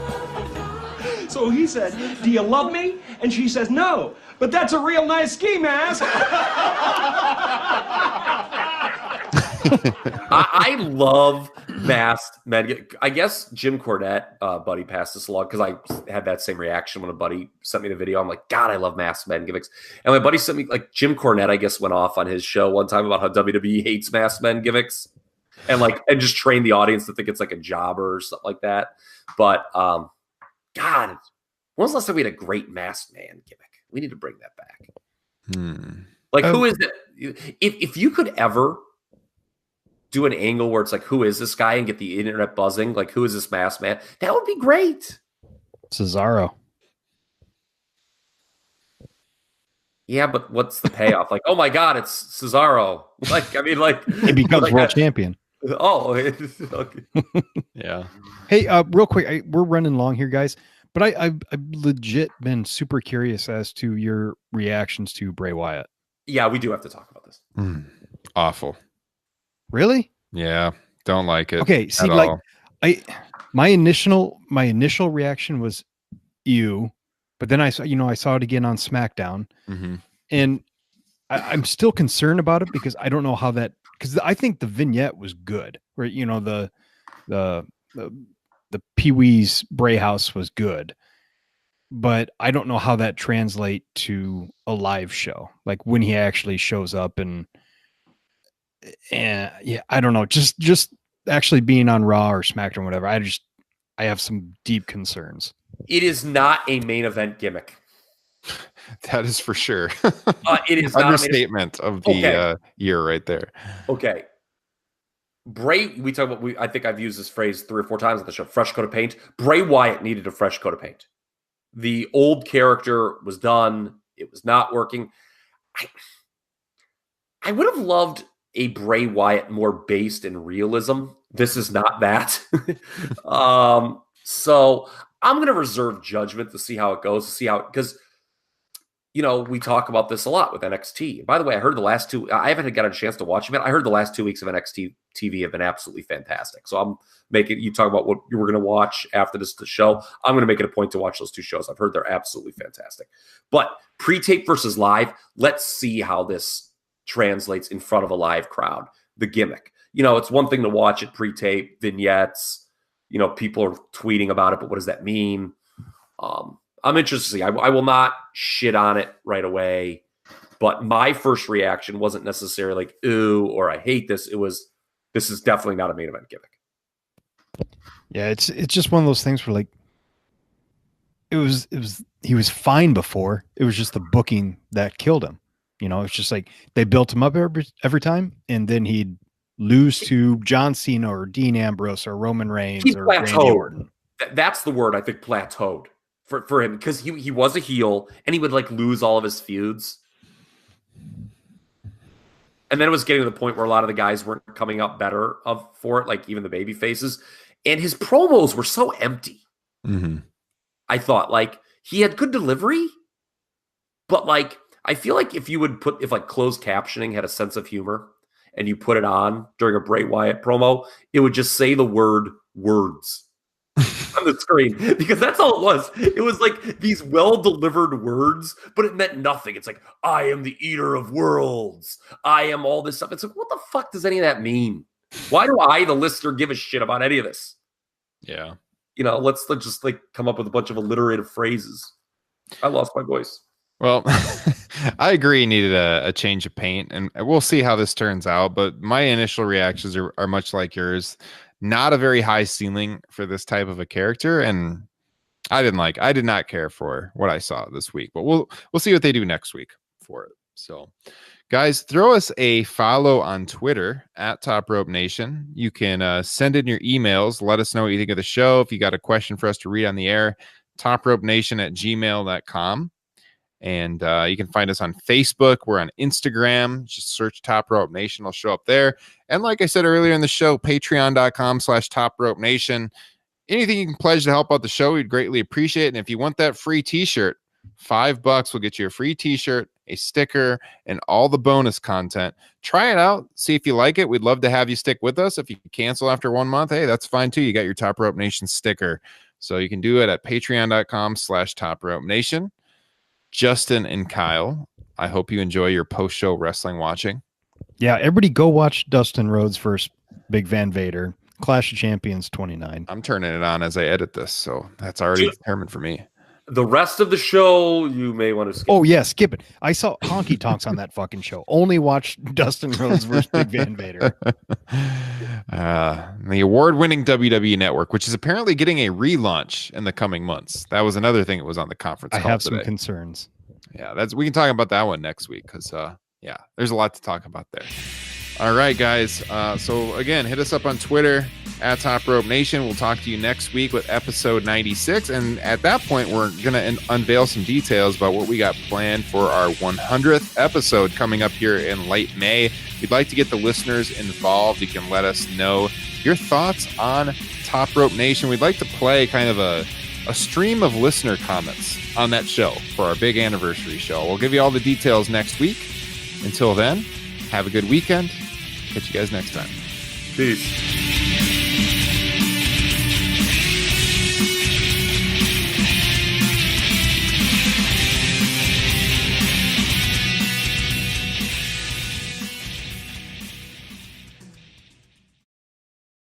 So he said, "Do you love me?" And she says, "No, but that's a real nice ski mask." I love masked men. I guess Jim Cornette, buddy, passed this along because I had that same reaction when a buddy sent me the video. I'm like, God, I love masked men gimmicks. And my buddy sent me, like, Jim Cornette, I guess, went off on his show one time about how WWE hates masked men gimmicks and just trained the audience to think it's like a jobber or something like that. But God, when was the last time we had a great masked man gimmick? We need to bring that back. Like, who is it? If you could ever do an angle where it's like, who is this guy, and get the internet buzzing, like, who is this masked man? That would be great. Cesaro. Yeah, but what's the payoff? Like, oh my God, it's Cesaro. Like, I mean, like, He becomes world champion. Oh, okay. Yeah. Hey, real quick, we're running long here, guys, but I've legit been super curious as to your reactions to Bray Wyatt. Yeah, we do have to talk about this. Awful. Really? Yeah. Don't like it. Okay. See, at like, all. my initial reaction was ew, but then I saw it again on SmackDown, and I'm still concerned about it because I don't know how that, because I think the vignette was good, where, you know, the Pee Wee's Bray House was good, but I don't know how that translate to a live show, like when he actually shows up and yeah, I don't know, just actually being on Raw or SmackDown or whatever. I have some deep concerns. It is not a main event gimmick. That is for sure. It is not understatement of the year right there. Okay. Bray, we talk about, I think I've used this phrase 3 or 4 times on the show, fresh coat of paint. Bray Wyatt needed a fresh coat of paint. The old character was done. It was not working. I would have loved a Bray Wyatt more based in realism. This is not that. So I'm going to reserve judgment to see how it goes, because, you know, we talk about this a lot with NXT. By the way, I heard I haven't got a chance to watch them yet. I heard the last 2 weeks of NXT TV have been absolutely fantastic. So I'm making, you talk about what you were going to watch after the show. I'm going to make it a point to watch those 2 shows. I've heard they're absolutely fantastic. But pre-tape versus live, let's see how this translates in front of a live crowd. The gimmick, you know, it's one thing to watch it pre-tape, vignettes, you know, people are tweeting about it, but what does that mean? I'm interested to see. I will not shit on it right away, but my first reaction wasn't necessarily like, ooh, or I hate this. It was, this is definitely not a main event gimmick. Yeah, it's just one of those things where, like, he was fine before. It was just the booking that killed him. You know, it's just like they built him up every time, and then he'd lose to John Cena or Dean Ambrose or Roman Reigns or Randy Orton. That's the word, I think, plateaued for him, because he was a heel and he would, like, lose all of his feuds. And then it was getting to the point where a lot of the guys weren't coming up better for it, like even the baby faces. And his promos were so empty. I thought, like, he had good delivery, but, like, I feel like if like closed captioning had a sense of humor and you put it on during a Bray Wyatt promo, it would just say the word words on the screen, because that's all it was. It was like these well-delivered words, but it meant nothing. It's like, I am the eater of worlds. I am all this stuff. It's like, what the fuck does any of that mean? Why do I, the listener, give a shit about any of this? Yeah. You know, let's just, like, come up with a bunch of alliterative phrases. I lost my voice. Well, I agree. He needed a change of paint, and we'll see how this turns out. But my initial reactions are much like yours. Not a very high ceiling for this type of a character, and I did not care for what I saw this week. But we'll see what they do next week for it. So, guys, throw us a follow on Twitter at Top Rope Nation. You can send in your emails. Let us know what you think of the show. If you got a question for us to read on the air, topropenation@gmail.com. And you can find us on Facebook. We're on Instagram. Just search Top Rope Nation. It'll show up there. And like I said earlier in the show, patreon.com/Top Rope Nation. Anything you can pledge to help out the show, we'd greatly appreciate it. And if you want that free t-shirt, $5 will get you a free t-shirt a sticker, and all the bonus content. Try it out. See if you like it. We'd love to have you stick with us. If you cancel after 1 month, hey, that's fine too. You got your Top Rope Nation sticker. So you can do it at patreon.com/Top Rope Nation. Justin and Kyle, I hope you enjoy your post-show wrestling watching. Yeah, everybody go watch Dustin Rhodes versus Big Van Vader. Clash of Champions 29. I'm turning it on as I edit this, so that's already determined for me. The rest of the show, you may want to skip. Oh, yeah, skip it. I saw Honky Tonks on that fucking show. Only watch Dustin Rhodes versus Big Van Vader. The award-winning WWE Network, which is apparently getting a relaunch in the coming months. That was another thing that was on the conference call I have today. some concerns. Yeah, we can talk about that one next week because, yeah, there's a lot to talk about there. All right, guys. So, again, hit us up on Twitter at Top Rope Nation. We'll talk to you next week with episode 96. And at that point, we're going to unveil some details about what we got planned for our 100th episode coming up here in late May. We'd like to get the listeners involved. You can let us know your thoughts on Top Rope Nation. We'd like to play kind of a stream of listener comments on that show for our big anniversary show. We'll give you all the details next week. Until then, have a good weekend. Catch you guys next time. Peace.